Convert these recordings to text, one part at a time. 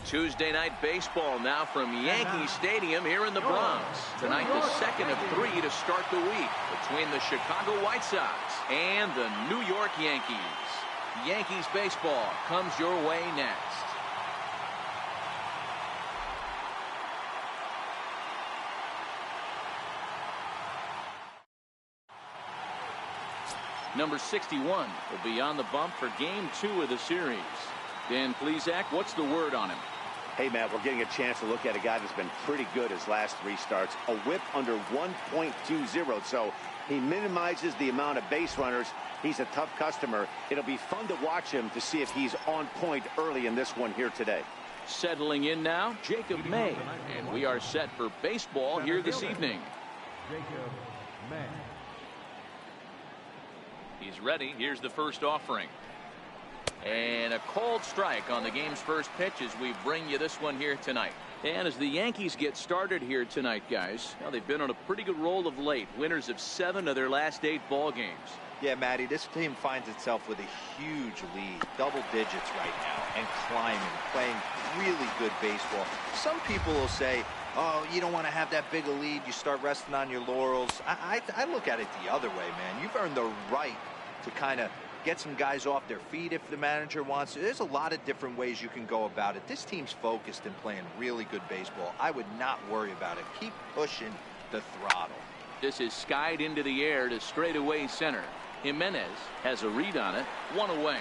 Tuesday night baseball now from Yankee Stadium here in the Bronx. Tonight, the second of 3 to start the week between the Chicago White Sox and the New York Yankees. Yankees baseball comes your way next. Number 61 will be on the bump for game 2 of the series. Dan Plesac, what's the word on him? Hey, Matt, we're getting a chance to look at a guy that's been pretty good his last 3 starts. A whip under 1.20, so he minimizes the amount of base runners. He's a tough customer. It'll be fun to watch him to see if he's on point early in this one here today. Settling in now, Jacob May. And we are set for baseball here this evening. Jacob May. He's ready. Here's the first offering. And a cold strike on the game's first pitch as we bring you this one here tonight. And as the Yankees get started here tonight, guys, now they've been on a pretty good roll of late. Winners of 7 of their last 8 ball games. Yeah, Matty, this team finds itself with a huge lead, double digits right now, and climbing, playing really good baseball. Some people will say, oh, you don't want to have that big a lead. You start resting on your laurels. I look at it the other way, man. You've earned the right to kind of get some guys off their feet if the manager wants to. There's a lot of different ways you can go about it. This team's focused and playing really good baseball. I would not worry about it. Keep pushing the throttle. This is skied into the air to straightaway center. Jimenez has a read on it. 1 away.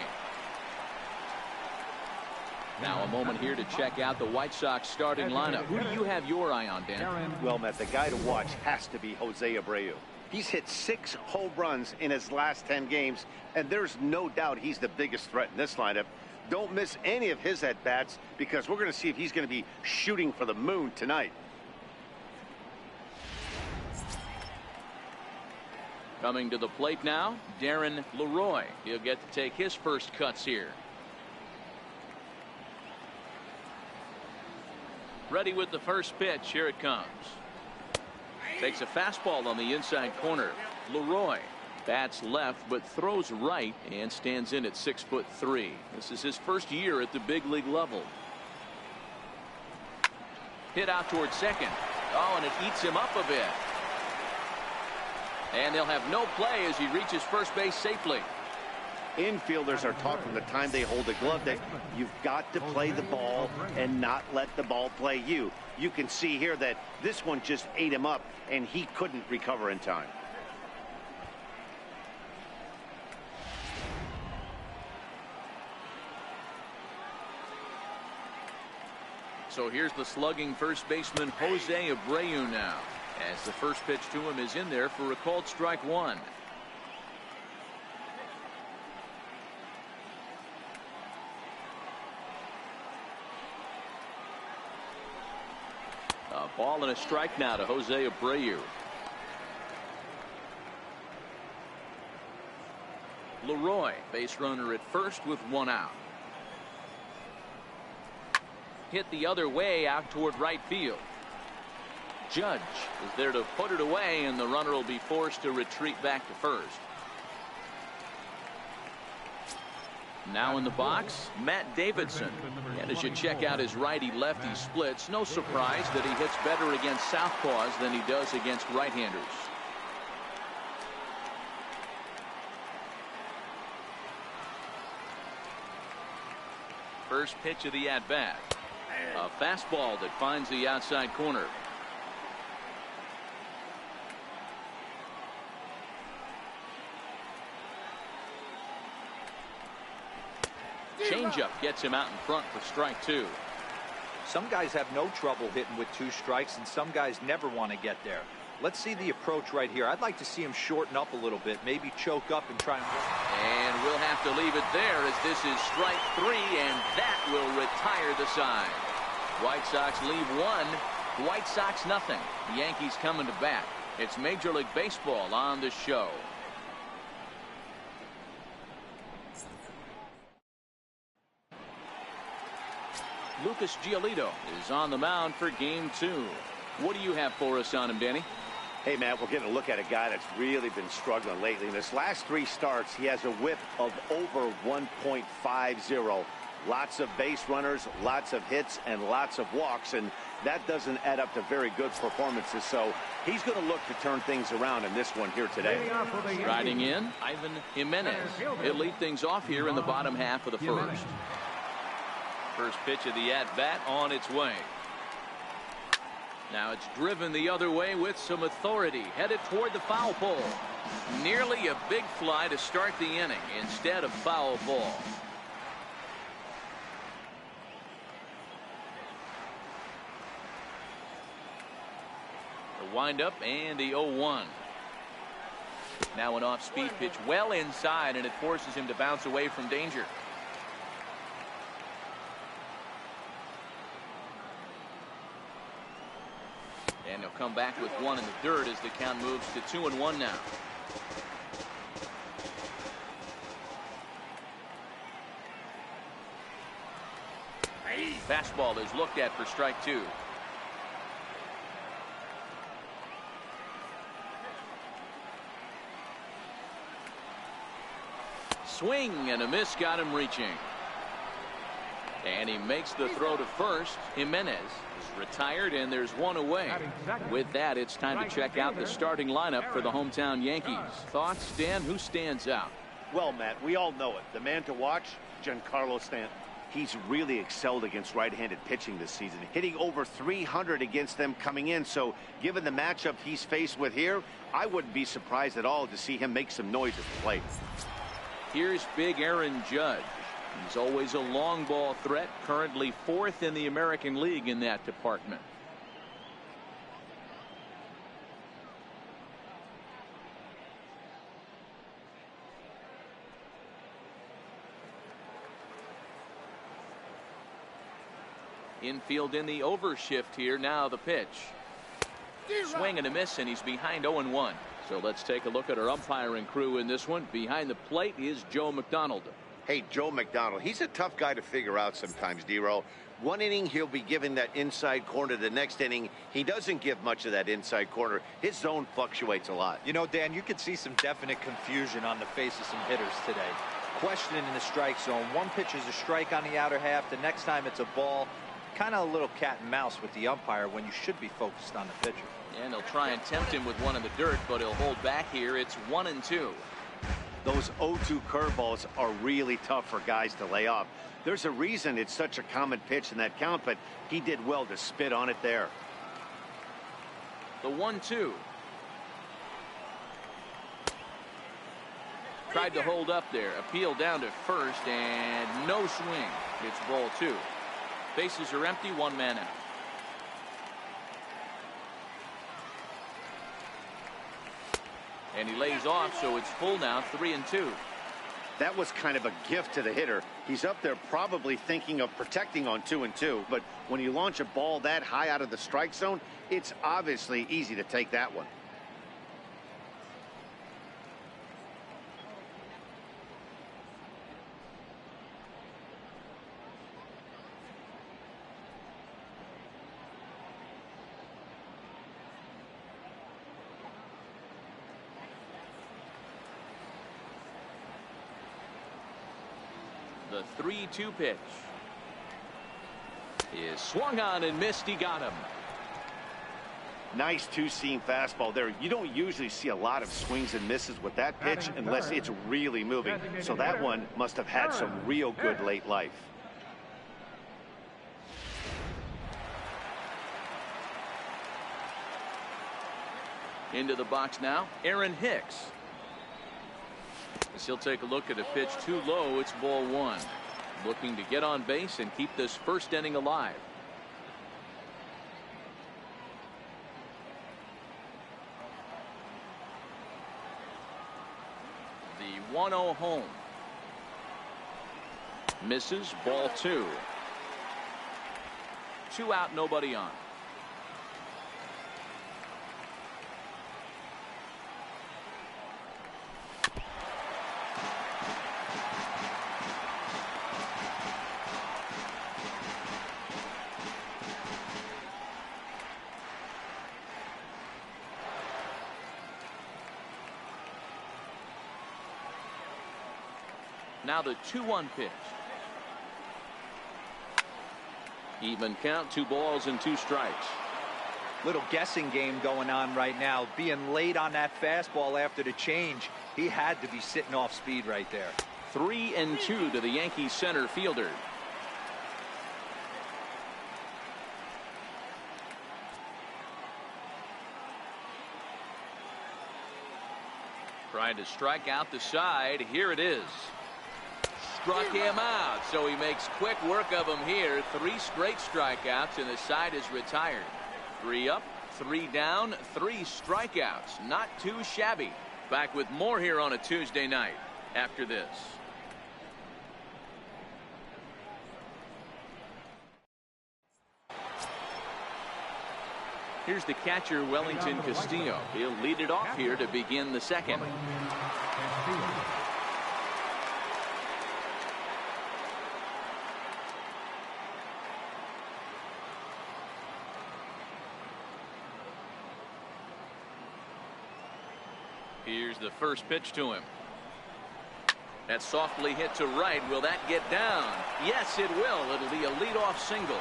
Now a moment here to check out the White Sox starting lineup. Who do you have your eye on, Dan? Well, Matt, the guy to watch has to be Jose Abreu. He's hit 6 home runs in his last 10 games, and there's no doubt he's the biggest threat in this lineup. Don't miss any of his at-bats because we're going to see if he's going to be shooting for the moon tonight. Coming to the plate now, Darren Leroy. He'll get to take his first cuts here. Ready with the first pitch. Here it comes. Takes a fastball on the inside corner. Leroy bats left but throws right and stands in at 6'3". This is his first year at the big league level. Hit out towards second. Oh, and it eats him up a bit. And they'll have no play as he reaches first base safely. Infielders are taught from the time they hold the glove that you've got to play the ball and not let the ball play you. You can see here that this one just ate him up and he couldn't recover in time. So here's the slugging first baseman Jose Abreu now, as the first pitch to him is in there for a called strike 1. A ball and a strike now to Jose Abreu. Leroy, base runner at first with 1 out. Hit the other way out toward right field. Judge is there to put it away, and the runner will be forced to retreat back to first. Now in the box, Matt Davidson. And as you check out his righty-lefty splits, no surprise that he hits better against southpaws than he does against right-handers. First pitch of the at-bat. A fastball that finds the outside corner. Changeup gets him out in front for strike 2. Some guys have no trouble hitting with 2 strikes, and some guys never want to get there. Let's see the approach right here. I'd like to see him shorten up a little bit, maybe choke up and try and work. And we'll have to leave it there as this is strike 3, and that will retire the side. White Sox leave 1, White Sox nothing. The Yankees coming to bat. It's Major League Baseball on the show. Lucas Giolito is on the mound for game 2. What do you have for us on him, Danny? Hey, Matt, we're getting a look at a guy that's really been struggling lately. In his last 3 starts, he has a whip of over 1.50. Lots of base runners, lots of hits, and lots of walks, and that doesn't add up to very good performances. So he's going to look to turn things around in this one here today. Riding in, Ivan Jimenez. He'll lead things off here in the bottom half of the first. First pitch of the at-bat on its way. Now it's driven the other way with some authority, headed toward the foul pole. Nearly a big fly to start the inning instead of foul ball. The windup and the 0-1. Now an off-speed pitch well inside, and it forces him to bounce away from danger. And he'll come back with one in the dirt as the count moves to 2-1 now. Fastball is looked at for strike two. Swing and a miss got him reaching. And he makes the throw to first. Jimenez is retired, and there's one away. With that, it's time to check out the starting lineup for the hometown Yankees. Thoughts, Dan? Who stands out? Well, Matt, we all know it. The man to watch, Giancarlo Stanton. He's really excelled against right-handed pitching this season, hitting over 300 against them coming in. So given the matchup he's faced with here, I wouldn't be surprised at all to see him make some noise at the plate. Here's big Aaron Judge. He's always a long ball threat, currently 4th in the American League in that department. Infield in the overshift here. Now the pitch. Swing and a miss, and he's behind 0-1. So let's take a look at our umpiring crew in this one. Behind the plate is Joe McDonald. Hey, Joe McDonald, he's a tough guy to figure out sometimes, D-Row. One inning, he'll be giving that inside corner. The next inning, he doesn't give much of that inside corner. His zone fluctuates a lot. You know, Dan, you could see some definite confusion on the face of some hitters today. Questioning in the strike zone. One pitch is a strike on the outer half. The next time it's a ball. Kind of a little cat and mouse with the umpire when you should be focused on the pitcher. And they'll try and tempt him with one in the dirt, but he'll hold back here. It's 1-2. Those 0-2 curveballs are really tough for guys to lay off. There's a reason it's such a common pitch in that count, but he did well to spit on it there. The 1-2. Tried to hold up there. Appeal down to first, and no swing. It's ball 2. Bases are empty, one man out. And he lays off, so it's full now, 3-2. That was kind of a gift to the hitter. He's up there probably thinking of protecting on 2-2, but when you launch a ball that high out of the strike zone, it's obviously easy to take that one. The 3-2 pitch is swung on and missed. He got him. Nice two-seam fastball there. You don't usually see a lot of swings and misses with that pitch unless it's really moving. So that one must have had some real good late life. Into the box now, Aaron Hicks. As he'll take a look at a pitch too low. It's ball 1. Looking to get on base and keep this first inning alive. The 1-0 home. Misses, ball 2. 2 out, nobody on. Now the 2-1 pitch. Even count, 2 balls and 2 strikes. Little guessing game going on right now. Being late on that fastball after the change. He had to be sitting off speed right there. 3-2 to the Yankees center fielder. Trying to strike out the side. Here it is. Struck him out, so he makes quick work of him here. 3 straight strikeouts, and the side is retired. 3 up, 3 down, 3 strikeouts. Not too shabby. Back with more here on a Tuesday night after this. Here's the catcher, Wellington Castillo. He'll lead it off here to begin the second. Here's the first pitch to him. That's softly hit to right. Will that get down? Yes, it will. It'll be a leadoff single.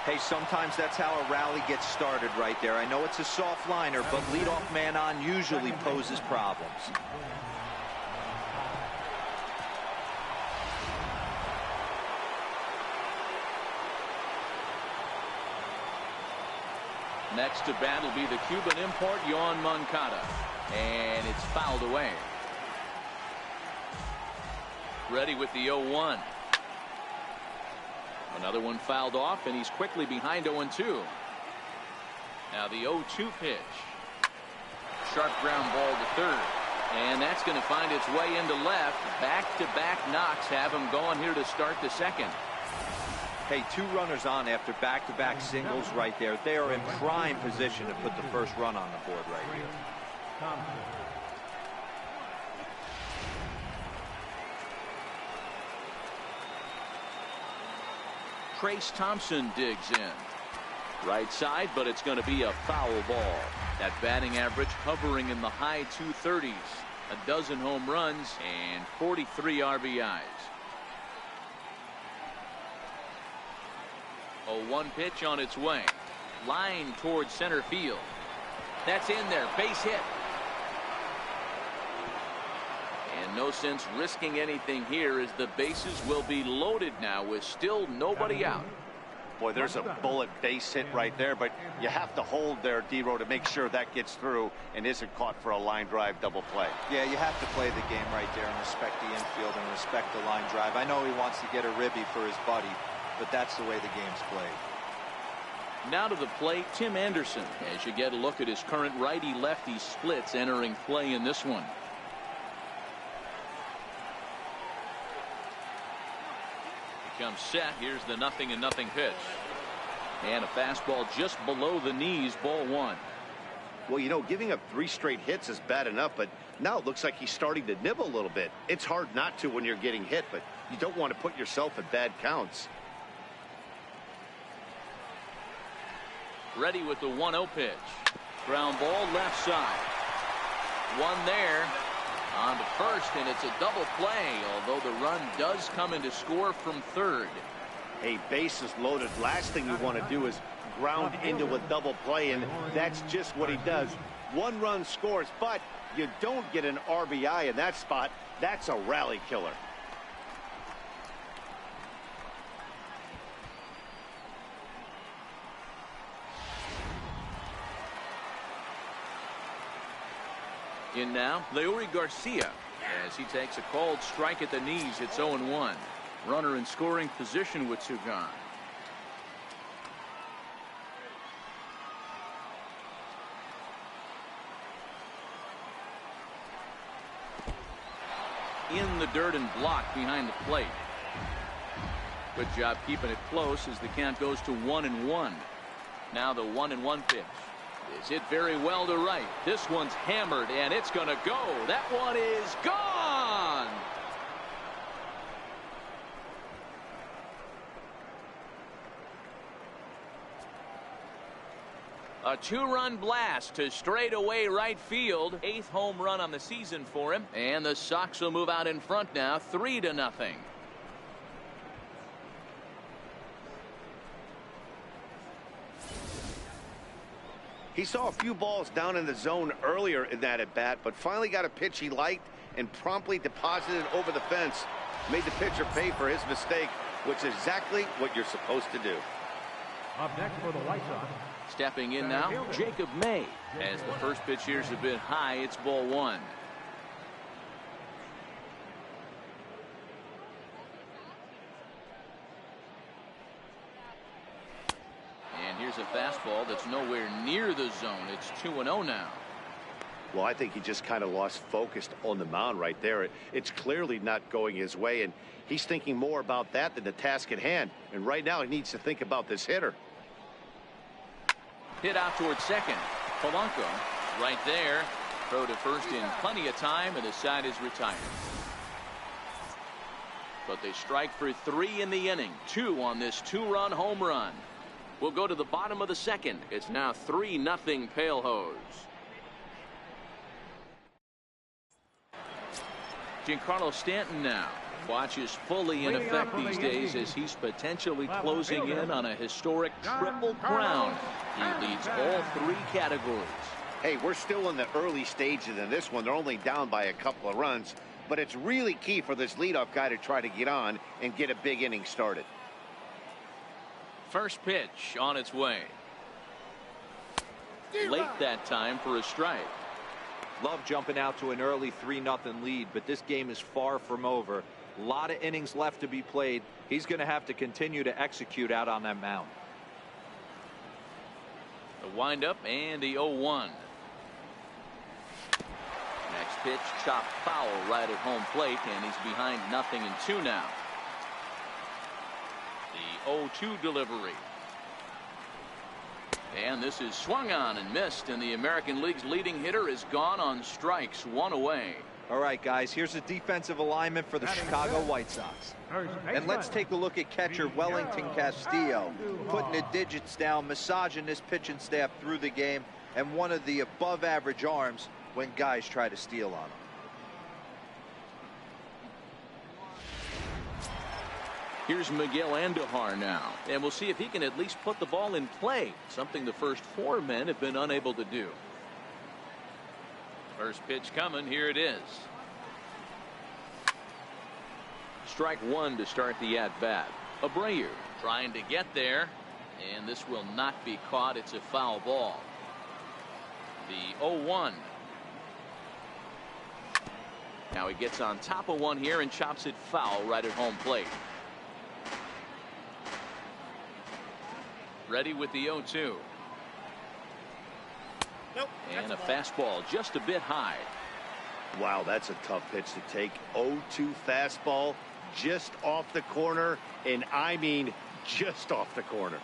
Hey, sometimes that's how a rally gets started right there. I know it's a soft liner, but leadoff man on usually poses problems. Next to bat will be the Cuban import, Yoan Moncada. And it's fouled away. Ready with the 0-1. Another one fouled off, and he's quickly behind 0-2. Now the 0-2 pitch. Sharp ground ball to third. And that's going to find its way into left. Back-to-back knocks have him going here to start the second. Hey, 2 runners on after back-to-back singles right there. They are in prime position to put the first run on the board right here. Trace Thompson digs in. Right side, but it's going to be a foul ball. That batting average hovering in the high 230s. A dozen home runs and 43 RBIs. 0-1 pitch on its way. Line towards center field. That's in there. Base hit. And no sense risking anything here as the bases will be loaded now with still nobody out. Boy, there's a bullet base hit right there, but you have to hold there, D-Row, to make sure that gets through and isn't caught for a line drive double play. Yeah, you have to play the game right there and respect the infield and respect the line drive. I know he wants to get a ribby for his buddy, but that's the way the game's played. Now to the plate, Tim Anderson, as you get a look at his current righty-lefty splits entering play in this one. Comes set. Here's the 0-0 pitch. And a fastball just below the knees, ball 1. Well, you know, giving up 3 straight hits is bad enough, but now it looks like he's starting to nibble a little bit. It's hard not to when you're getting hit, but you don't want to put yourself in bad counts. Ready with the 1-0 pitch. Ground ball left side. One there. On to first, and it's a double play, although the run does come in to score from third. Hey, base is loaded. Last thing you want to do is ground into a double play, and that's just what he does. 1 run scores, but you don't get an RBI in that spot. That's a rally killer. In now, Leury Garcia, as he takes a called strike at the knees. It's 0-1. Runner in scoring position with 2 gone. In the dirt and blocked behind the plate. Good job keeping it close as the count goes to 1-1. Now the 1-1 pitch. Is hit very well to right. This one's hammered, and it's going to go. That one is gone. A 2-run blast to straightaway right field. 8th home run on the season for him. And the Sox will move out in front now, 3-0. He saw a few balls down in the zone earlier in that at-bat, but finally got a pitch he liked and promptly deposited over the fence. Made the pitcher pay for his mistake, which is exactly what you're supposed to do. Up next for the White Sox. Stepping in now, Jacob May. As the first pitch here is a bit high, it's ball one. And here's a fastball that's nowhere near the zone. It's 2-0 now. Well, I think he just kind of lost focus on the mound right there. It's clearly not going his way, and he's thinking more about that than the task at hand. And right now he needs to think about this hitter. Hit out towards second. Polanco right there. Throw to first in plenty of time, and the side is retired. But they strike for 3 in the inning. 2 on this 2-run home run. We'll go to the bottom of the second. It's now 3-0 Pale Hose. Giancarlo Stanton now. Watch is fully in effect these days as he's potentially closing in on a historic triple crown. He leads all 3 categories. Hey, we're still in the early stages of this one. They're only down by a couple of runs, but it's really key for this leadoff guy to try to get on and get a big inning started. First pitch on its way. Late that time for a strike. Love jumping out to an early 3-0 lead, but this game is far from over. A lot of innings left to be played. He's going to have to continue to execute out on that mound. The windup and the 0-1. Next pitch, chopped foul right at home plate, and he's behind 0-2 now. The 0-2 delivery. And this is swung on and missed, and the American League's leading hitter is gone on strikes, 1 away. All right, guys, here's a defensive alignment for the Chicago White Sox. And let's take a look at catcher Wellington Castillo, putting the digits down, massaging this pitching staff through the game, and one of the above-average arms when guys try to steal on him. Here's Miguel Andujar now, and we'll see if he can at least put the ball in play, something the first 4 men have been unable to do. First pitch coming, here it is. Strike 1 to start the at-bat. Abreu trying to get there, and this will not be caught. It's a foul ball. The 0-1. Now he gets on top of one here and chops it foul right at home plate. Ready with the 0-2. Nope. And a fastball just a bit high. Wow, that's a tough pitch to take. 0-2 fastball just off the corner, and I mean just off the corner.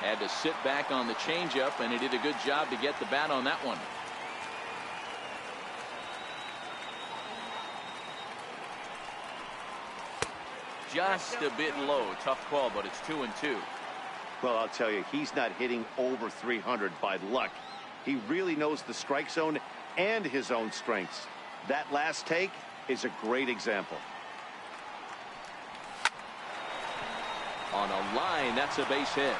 Had to sit back on the changeup, and he did a good job to get the bat on that one. Just a bit low. Tough call, but it's 2-2. Well, I'll tell you, he's not hitting over 300 by luck. He really knows the strike zone and his own strengths. That last take is a great example. On a line, that's a base hit.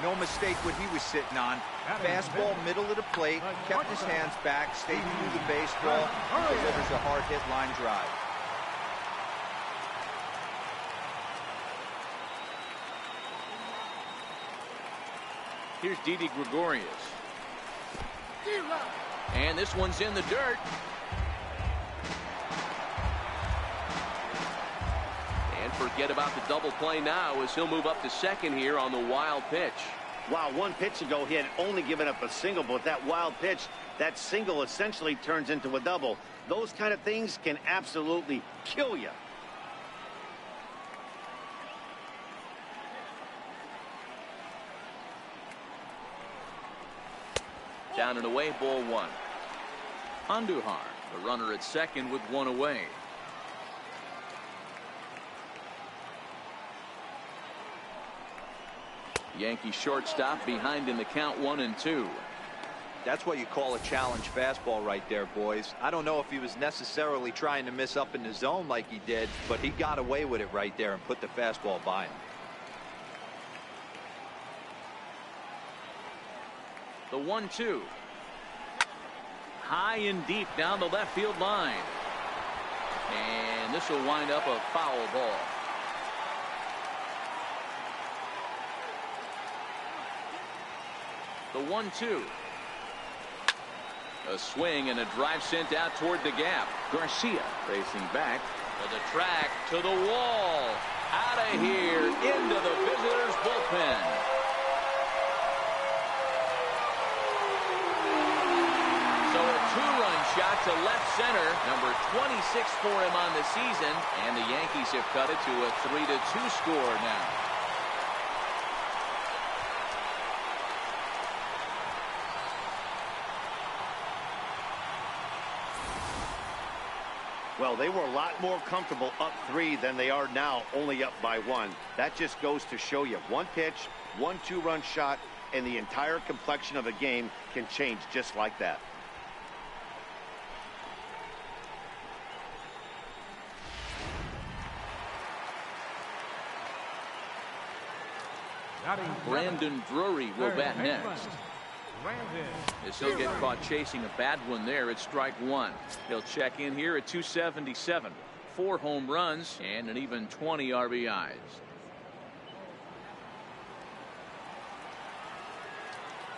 No mistake what he was sitting on. Fastball middle of the plate, kept his hands back, stayed through the baseball, delivers a hard hit line drive. Here's Didi Gregorius. And this one's in the dirt. And forget about the double play now as he'll move up to second here on the wild pitch. Wow, 1 pitch ago he had only given up a single, but that wild pitch, that single essentially turns into a double. Those kind of things can absolutely kill you. Down and away, ball 1. Andujar, the runner at second with 1 away. Yankee shortstop behind in the count 1-2. That's what you call a challenge fastball right there, boys. I don't know if he was necessarily trying to miss up in the zone like he did, but he got away with it right there and put the fastball by him. The 1-2. High and deep down the left field line. And this will wind up a foul ball. The 1-2. A swing and a drive sent out toward the gap. Garcia racing back to the track, to the wall. Out of here, into the visitors' bullpen. So a two-run shot to left center, number 26 for him on the season, and the Yankees have cut it to a 3-2 score now. Well, they were a lot more comfortable up 3 than they are now, only up by 1. That just goes to show you one pitch, 1 2-run shot, and the entire complexion of a game can change just like that. Brandon Drury will bat next. As he'll get caught chasing a bad one there at strike 1. He'll check in here at 277. 4 home runs and an even 20 RBIs.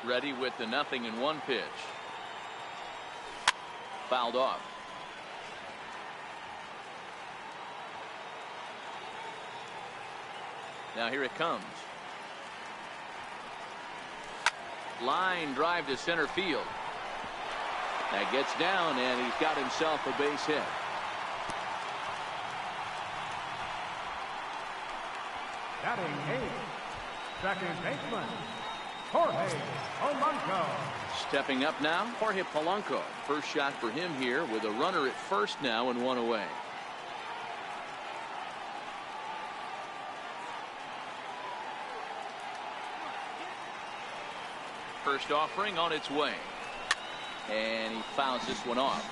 Ready with the 0-1 pitch. Fouled off. Now here it comes. Line drive to center field. That gets down, and he's got himself a base hit. Batting 8th, second baseman, Jorge Polanco. Stepping up now, Jorge Polanco. First shot for him here with a runner at first now and 1 away. First offering on its way. And he fouls this one off.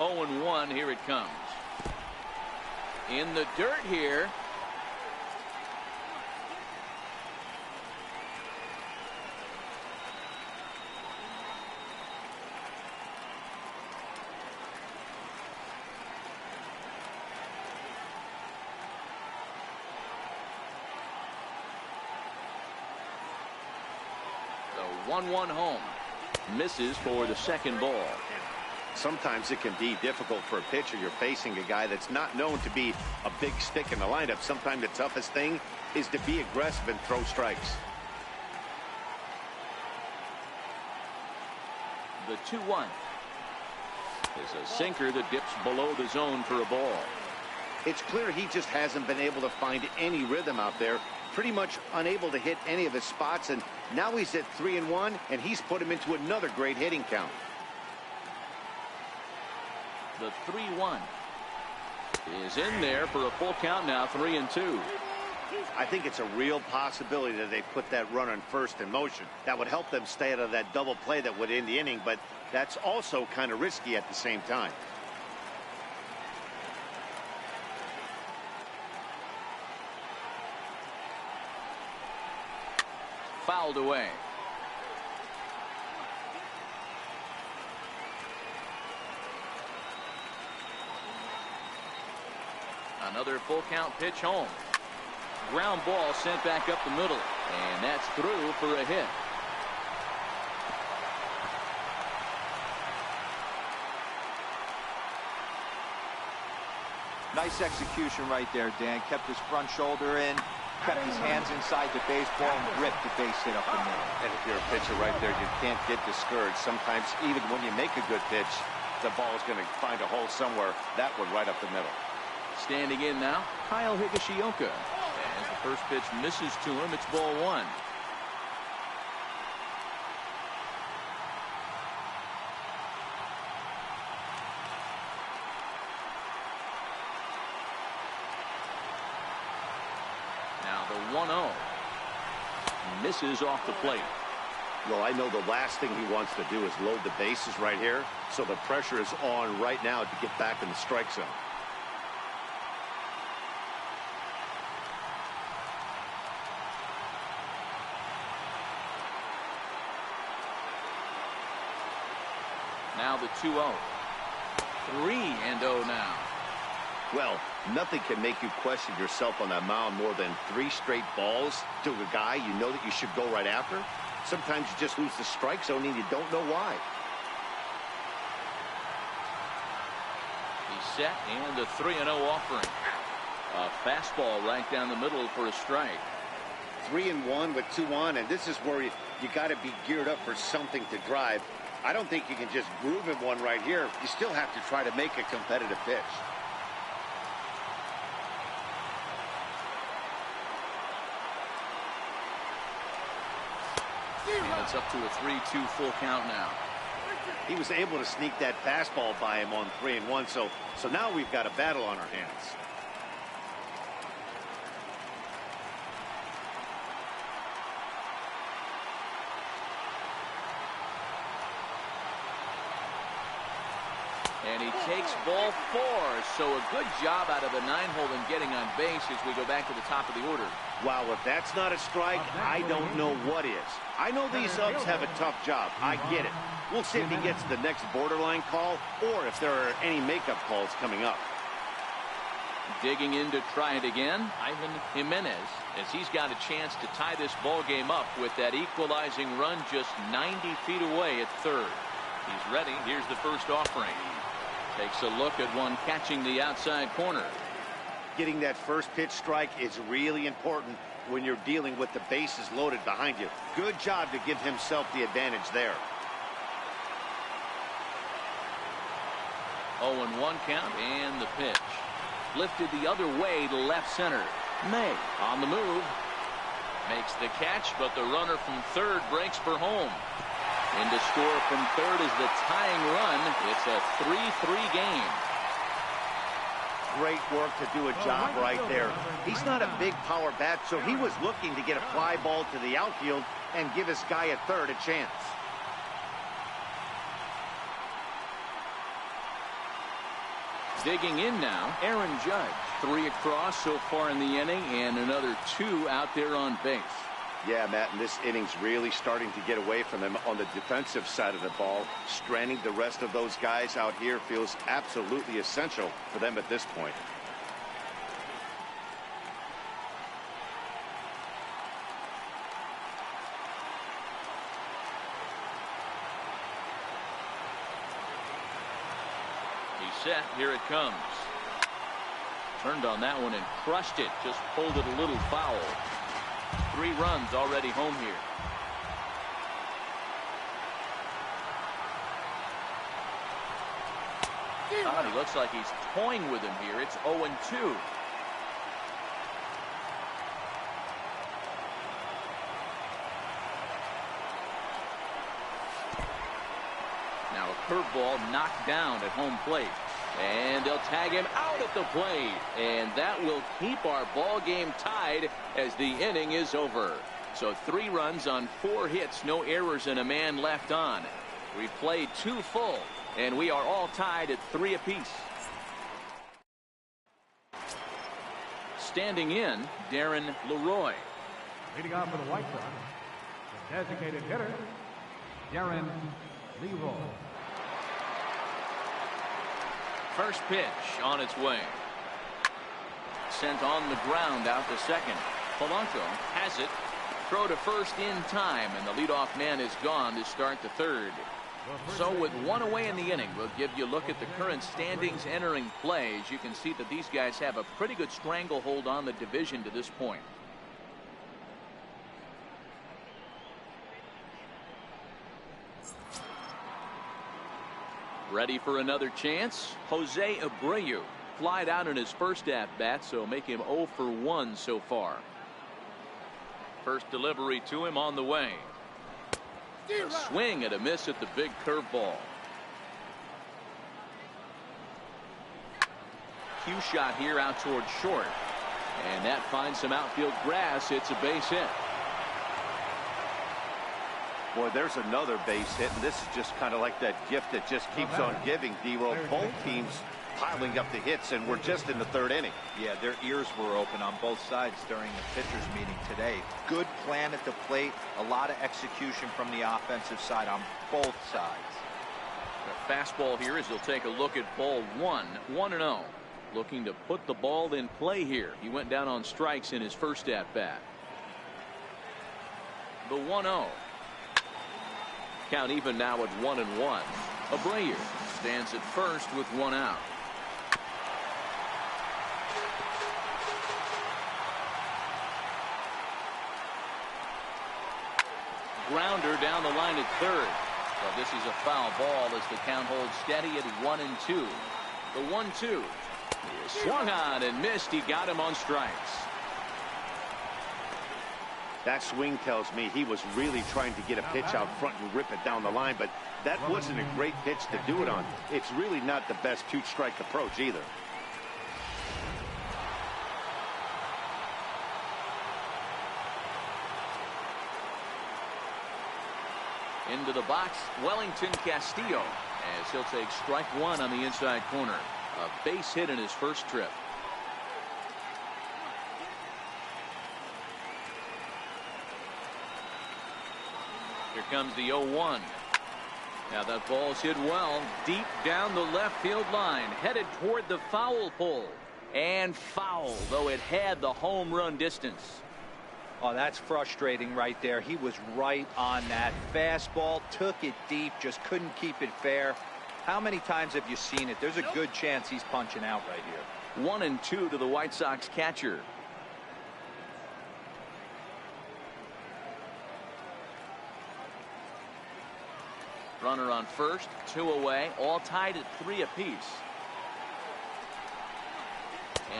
Oh, and 1, here it comes. In the dirt here. The 1-1 home. Misses for the second ball. Sometimes it can be difficult for a pitcher. You're facing a guy that's not known to be a big stick in the lineup. Sometimes the toughest thing is to be aggressive and throw strikes. The 2-1 is a sinker that dips below the zone for a ball. It's clear he just hasn't been able to find any rhythm out there. Pretty much unable to hit any of his spots, and now he's at 3-1, and he's put him into another great hitting count. The 3-1 is in there for a full count now, 3-2. I think it's a real possibility that they put that runner in first in motion. That would help them stay out of that double play that would end the inning, but that's also kind of risky at the same time. Fouled away. Another full count pitch home. Ground ball sent back up the middle, and that's through for a hit. Nice execution right there, Dan. Kept his front shoulder in, kept his hands inside the baseball, and ripped the base hit up the middle. And if you're a pitcher right there, you can't get discouraged. Sometimes even when you make a good pitch, the ball is going to find a hole somewhere. That one right up the middle. Standing in now, Kyle Higashioka. As the first pitch misses to him, it's ball 1. The 1-0. Misses off the plate. Well, I know the last thing he wants to do is load the bases right here, so the pressure is on right now to get back in the strike zone. Now the 2-0. 3-0 now. Well, nothing can make you question yourself on that mound more than 3 straight balls to a guy you know that you should go right after. Sometimes you just lose the strike zone and you don't know why. He's set and a 3-0 offering. A fastball right down the middle for a strike. 3-1 with 2 on, and this is where you got to be geared up for something to drive. I don't think you can just groove him one right here. You still have to try to make a competitive pitch. And it's up to a 3-2 full count now. He was able to sneak that fastball by him on 3-1, so now we've got a battle on our hands. And he takes ball 4. So a good job out of the 9-hole in getting on base as we go back to the top of the order. Wow, if that's not a strike, I don't know what is. I know these ups have a tough job. I get it. We'll see if he gets the next borderline call or if there are any makeup calls coming up. Digging in to try it again, Ivan Jimenez, as he's got a chance to tie this ball game up with that equalizing run just 90 feet away at third. He's ready. Here's the first offering. Takes a look at one catching the outside corner. Getting that first pitch strike is really important when you're dealing with the bases loaded behind you. Good job to give himself the advantage there. 0-1 count and the pitch. Lifted the other way to left center. May on the move. Makes the catch, but the runner from third breaks for home. In to score from third is the tying run. It's a 3-3 game. Great work to do a job right there. He's not a big power bat, so he was looking to get a fly ball to the outfield and give his guy at third a chance. Digging in now, Aaron Judge. 3 across so far in the inning and another 2 out there on base. Yeah, Matt, and this inning's really starting to get away from them on the defensive side of the ball. Stranding the rest of those guys out here feels absolutely essential for them at this point. He's set. Here it comes. Turned on that one and crushed it. Just pulled it a little foul. 3 runs already home here. He looks like he's toying with him here. It's 0-2. Now a curveball knocked down at home plate. And they'll tag him out at the plate. And that will keep our ball game tied as the inning is over. So 3 runs on 4 hits, no errors, and a man left on. We played 2 full, and we are all tied at 3 apiece. Standing in, Darren Leroy. Leading off for the White Sox, the designated hitter, Darren Leroy. First pitch on its way. Sent on the ground out to second. Polanco has it. Throw to first in time, and the leadoff man is gone to start the third. So with 1 away in the inning, we'll give you a look at the current standings entering play. As you can see that these guys have a pretty good stranglehold on the division to this point. Ready for another chance? Jose Abreu flied out in his first at-bat, so make him 0 for 1 so far. First delivery to him on the way. A swing and a miss at the big curveball. Cue shot here out towards short. And that finds some outfield grass. It's a base hit. Boy, there's another base hit, and this is just kind of like that gift that just keeps on giving, D-Roll. Both teams piling up the hits, and we're just in the third inning. Yeah, their ears were open on both sides during the pitchers meeting today. Good plan at the plate, a lot of execution from the offensive side on both sides. The fastball here as he'll take a look at ball one, 1-0. Looking to put the ball in play here. He went down on strikes in his first at bat. The 1-0. Count even now at 1-1. Abreu stands at first with one out. Grounder down the line at third. Well, this is a foul ball as the count holds steady at 1-2. The 1-2 is swung on and missed. He got him on strikes. That swing tells me he was really trying to get a pitch out front and rip it down the line, but that wasn't a great pitch to do it on. It's really not the best two-strike approach either. Into the box, Wellington Castillo, as he'll take strike one on the inside corner. A base hit in his first trip. Here comes the 0-1. Now that ball's hit well, deep down the left field line, headed toward the foul pole. And foul, though it had the home run distance. Oh, that's frustrating right there. He was right on that. Fastball, took it deep, just couldn't keep it fair. How many times have you seen it? There's a good chance he's punching out right here. 1-2 to the White Sox catcher. Runner on first, 2 away, all tied at 3 apiece.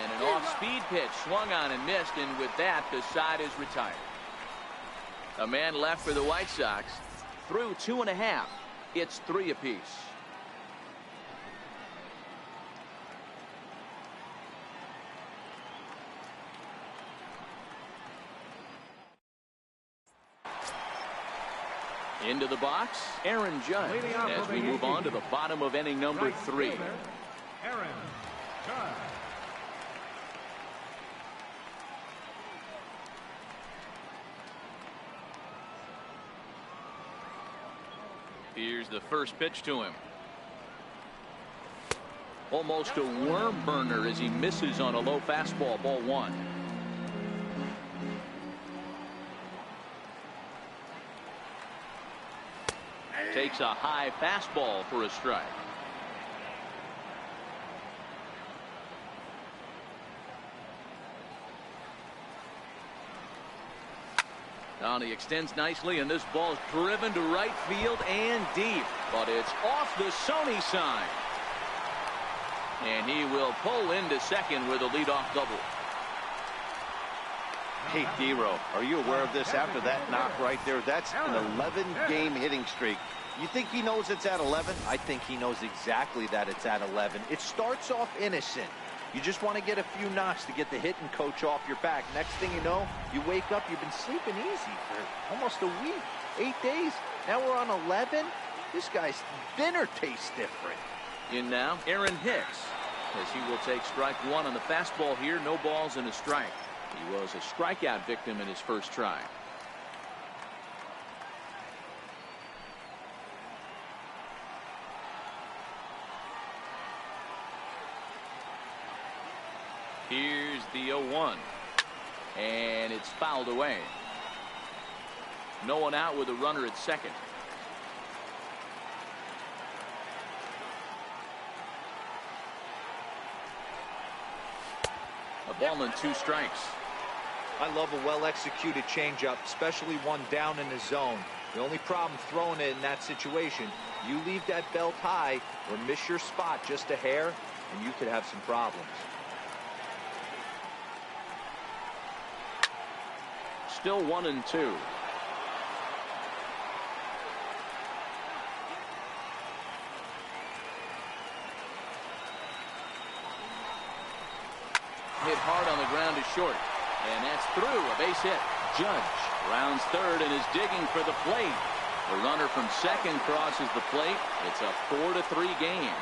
And an off-speed pitch swung on and missed, and with that, the side is retired. A man left for the White Sox through 2.5. It's 3 apiece. Into the box, Aaron Judge, as we move on to the bottom of inning number 3. Aaron Judge. Here's the first pitch to him. Almost a worm burner as he misses on a low fastball, ball 1. Takes a high fastball for a strike. Now he extends nicely, and this ball's driven to right field and deep, but it's off the Sony sign. And he will pull into second with a leadoff double. Hey, D-Roll, are you aware of this after that knock right there? That's an 11-game hitting streak. You think he knows it's at 11? I think he knows exactly that it's at 11. It starts off innocent. You just want to get a few knocks to get the hitting coach off your back. Next thing you know, you wake up, you've been sleeping easy for almost a week, 8 days. Now we're on 11. This guy's dinner tastes different. In now, Aaron Hicks, as he will take strike 1 on the fastball here. No balls and a strike. He was a strikeout victim in his first try. Here's the 0-1. And it's fouled away. No one out with a runner at second. A ball and 2 strikes. I love a well-executed changeup, especially one down in the zone. The only problem throwing it in that situation, you leave that belt high or miss your spot just a hair, and you could have some problems. Still 1-2. Hit hard on the ground to short. And that's through. A base hit. Judge rounds third and is digging for the plate. The runner from second crosses the plate. It's a 4-3 game.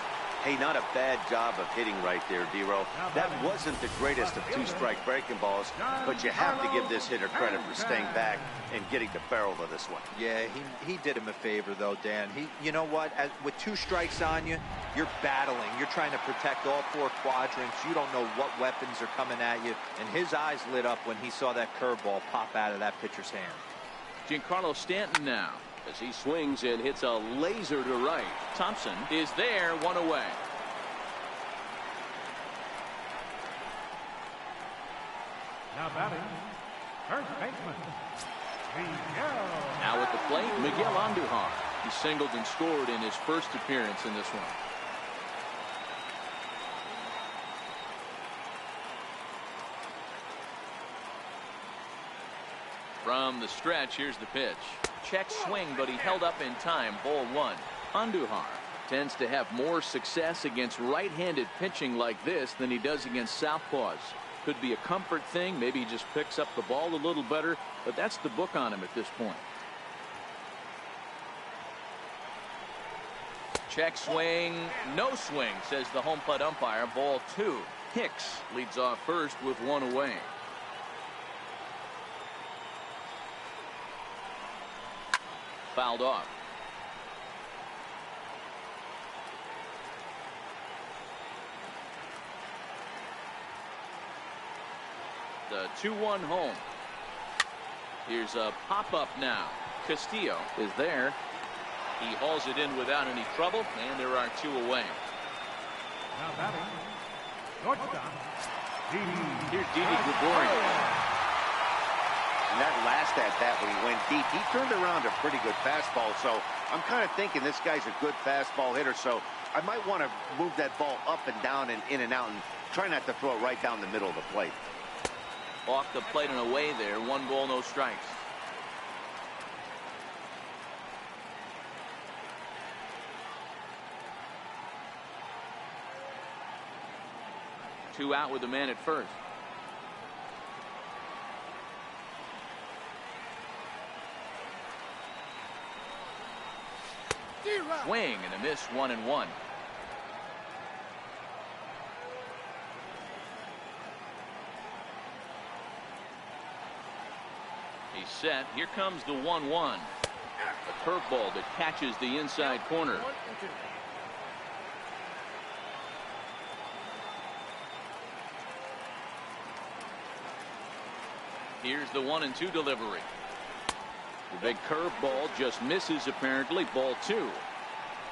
Hey, not a bad job of hitting right there, D-Row. That wasn't the greatest of two-strike breaking balls, but you have to give this hitter credit for staying back and getting the barrel of this one. Yeah, he did him a favor, though, Dan. You know what? With 2 strikes on you, you're battling. You're trying to protect all 4 quadrants. You don't know what weapons are coming at you. And his eyes lit up when he saw that curveball pop out of that pitcher's hand. Giancarlo Stanton now, as he swings and hits a laser to right. Thompson is there, 1 away. Now batting, first baseman, Miguel. Now at the plate, Miguel Andujar. He singled and scored in his first appearance in this one. From the stretch, here's the pitch. Check swing, but he held up in time. Ball 1. Andujar tends to have more success against right-handed pitching like this than he does against southpaws. Could be a comfort thing. Maybe he just picks up the ball a little better, but that's the book on him at this point. Check swing, no swing, says the home plate umpire. Ball 2. Hicks leads off first with 1 away. Fouled off. The 2-1 home. Here's a pop-up now. Castillo is there. He hauls it in without any trouble, and there are 2 away. Now batting, shortstop, Here's Didi Gregorius. And that last at-bat when he went deep, he turned around a pretty good fastball. So I'm kind of thinking this guy's a good fastball hitter. So I might want to move that ball up and down and in and out and try not to throw it right down the middle of the plate. Off the plate and away there. 1 ball, no strikes. Two out with the man at first. Swing and a miss. 1-1. He's set. Here comes the 1-1. A curveball that catches the inside corner. Here's the 1-2 delivery. The big curveball just misses apparently. Ball 2.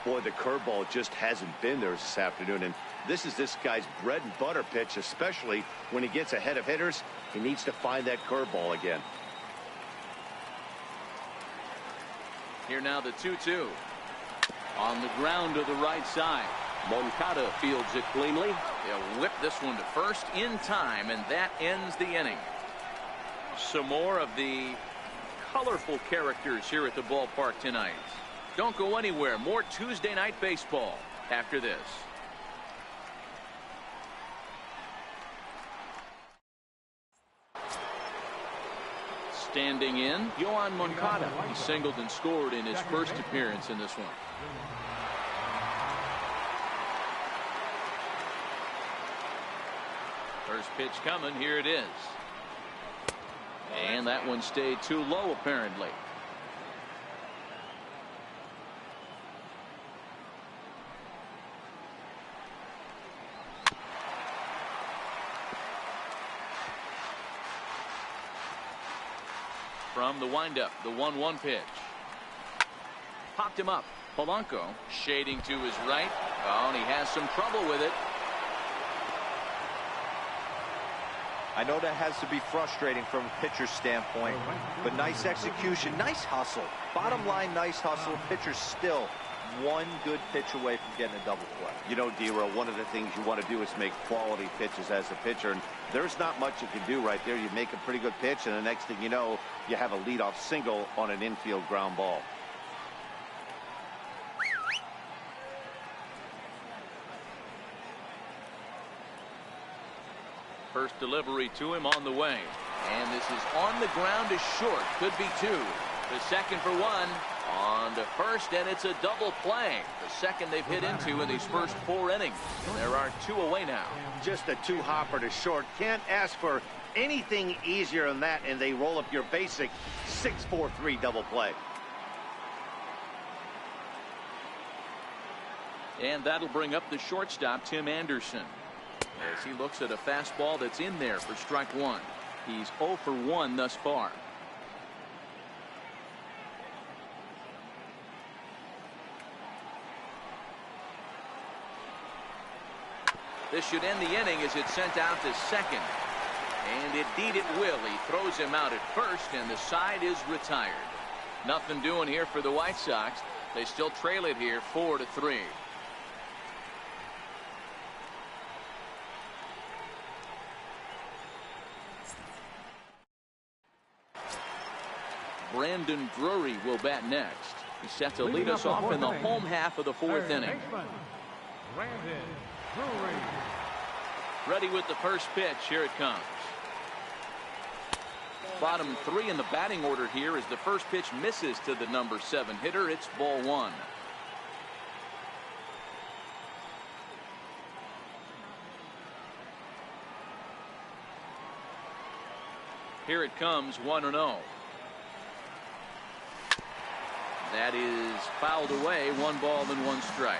Boy, the curveball just hasn't been there this afternoon, and this is this guy's bread and butter pitch, especially when he gets ahead of hitters. He needs to find that curveball again. Here now the 2-2. On the ground to the right side. Moncada fields it cleanly. They'll whip this one to first in time, and that ends the inning. Some more of the colorful characters here at the ballpark tonight. Don't go anywhere. More Tuesday night baseball after this. Standing in, Yoan Moncada. He singled and scored in his first appearance in this one. First pitch coming. Here it is. And that one stayed too low apparently. From the windup, the 1-1 pitch. Popped him up. Polanco shading to his right. Oh, and he has some trouble with it. I know that has to be frustrating from a pitcher's standpoint, but nice execution, nice hustle. Bottom line, nice hustle. Pitcher's still 1 good pitch away from getting a double play. You know, D-Row, one of the things you want to do is make quality pitches as a pitcher, and there's not much you can do right there. You make a pretty good pitch, and the next thing you know, you have a leadoff single on an infield ground ball. First delivery to him on the way. And this is on the ground is short. Could be two. The second for one. On to first, and it's a double play. The second they've hit into in these first 4 innings. There are 2 away now. Just a 2-hopper to short. Can't ask for anything easier than that, and they roll up your basic 6-4-3 double play. And that'll bring up the shortstop, Tim Anderson, as he looks at a fastball that's in there for strike 1. He's 0 for 1 thus far. This should end the inning as it's sent out to second. And indeed it will. He throws him out at first, and the side is retired. Nothing doing here for the White Sox. They still trail it here 4-3. Brandon Drury will bat next. He's set to lead us off in the home half of the 4th inning. Brandon Drury. Ready with the first pitch. Here it comes. Bottom 3 in the batting order here as the first pitch misses to the number 7 hitter. It's ball 1. Here it comes, 1-0. That is fouled away. 1 ball and 1 strike.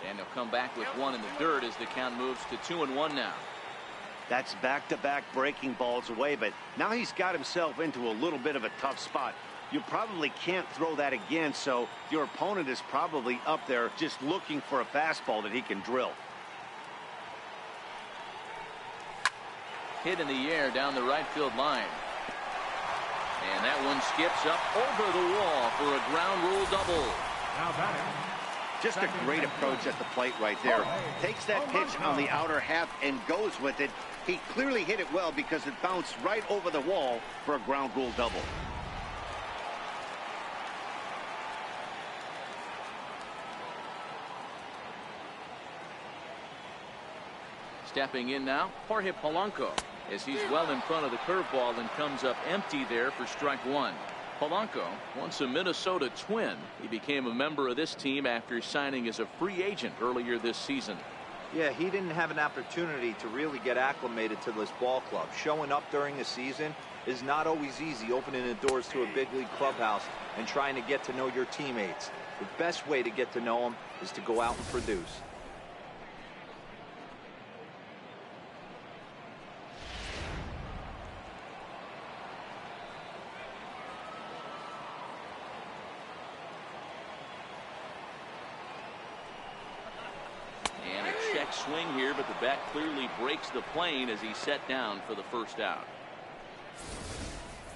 And he'll come back with 1 in the dirt as the count moves to 2-1 now. That's back-to-back breaking balls away, but now he's got himself into a little bit of a tough spot. You probably can't throw that again, so your opponent is probably up there just looking for a fastball that he can drill. Hit in the air down the right field line. And that one skips up over the wall for a ground rule double. Now batting. Just a great approach at the plate right there. Takes that pitch on the outer half and goes with it. He clearly hit it well because it bounced right over the wall for a ground rule double. Stepping in now, Jorge Polanco, as he's well in front of the curveball and comes up empty there for strike 1. Polanco, once a Minnesota Twin, he became a member of this team after signing as a free agent earlier this season. Yeah, he didn't have an opportunity to really get acclimated to this ball club. Showing up during the season is not always easy, opening the doors to a big league clubhouse and trying to get to know your teammates. The best way to get to know them is to go out and produce. Swing here, but the bat clearly breaks the plane as he's set down for the first out.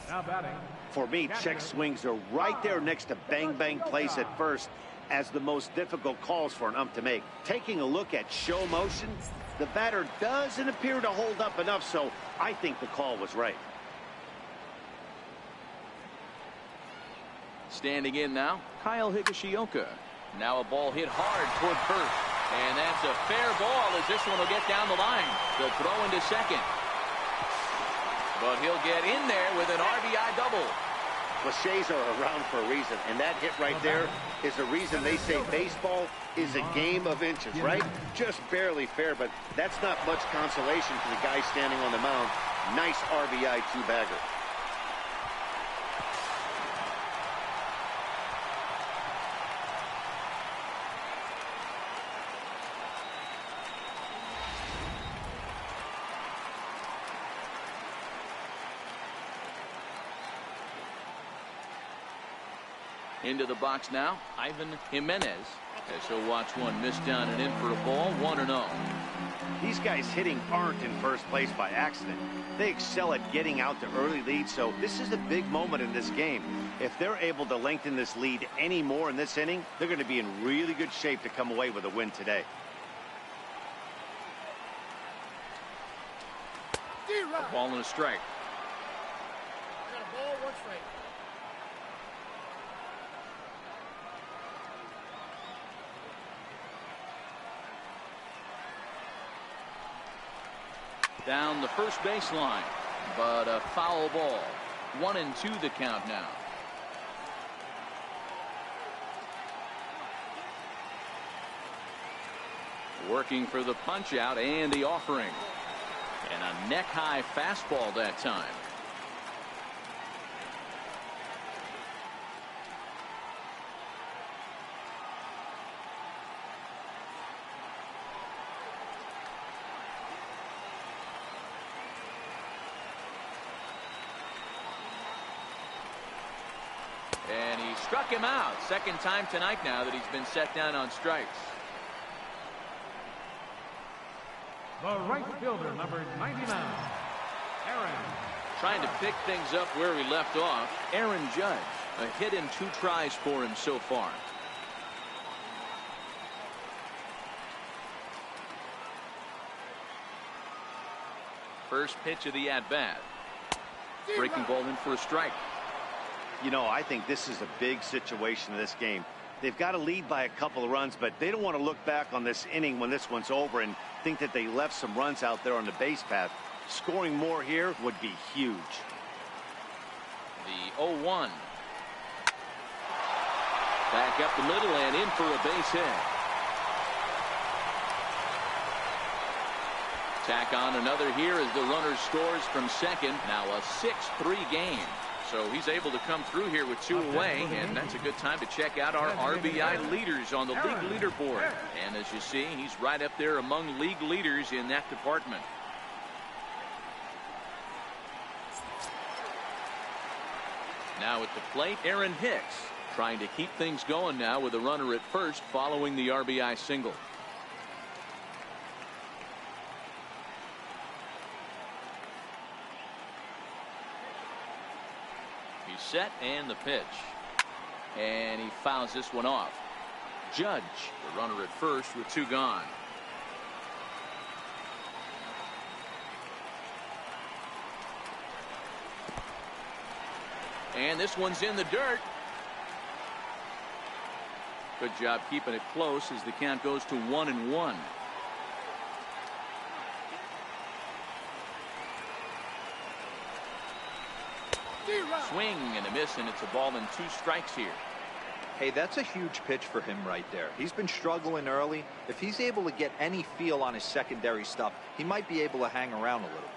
Now batting. For me, check swings are right there next to bang plays at first as the most difficult calls for an ump to make. Taking a look at show motion, the batter doesn't appear to hold up enough, so I think the call was right. Standing in now, Kyle Higashioka. Now a ball hit hard toward first. And that's a fair ball as this one will get down the line. The throw into second. But he'll get in there with an RBI double. Cliches are around for a reason, and that hit right there is the reason they say baseball is a game of inches, right? Just barely fair, but that's not much consolation for the guy standing on the mound. Nice RBI two-bagger. Into the box now, Ivan Jimenez, as he'll watch one miss down and in for a ball, 1-0. These guys hitting aren't in first place by accident. They excel at getting out to early leads, so this is a big moment in this game. If they're able to lengthen this lead any more in this inning, they're going to be in really good shape to come away with a win today. A ball and a strike. Down the first baseline, but a foul ball. 1-2 the count now. Working for the punch out and the offering. And a neck high fastball that time. And he struck him out. Second time tonight now that he's been set down on strikes. The right fielder, number 99, Aaron. Trying to pick things up where he left off. Aaron Judge. A hit in 2 tries for him so far. First pitch of the at-bat. Breaking ball in for a strike. You know, I think this is a big situation in this game. They've got to lead by a couple of runs, but they don't want to look back on this inning when this one's over and think that they left some runs out there on the base path. Scoring more here would be huge. The 0-1. Back up the middle and in for a base hit. Tack on another here as the runner scores from second. Now a 6-3 game. So he's able to come through here with 2 away, and that's a good time to check out our RBI leaders on the league leaderboard. And as you see, he's right up there among league leaders in that department. Now at the plate, Aaron Hicks trying to keep things going now with a runner at first following the RBI single. Set and the pitch, and he fouls this one off. Judge, the runner at first with 2 gone. And this one's in the dirt. Good job keeping it close as the count goes to 1-1. Swing and a miss, and it's a ball and 2 strikes here. Hey, that's a huge pitch for him right there. He's been struggling early. If he's able to get any feel on his secondary stuff, he might be able to hang around a little bit.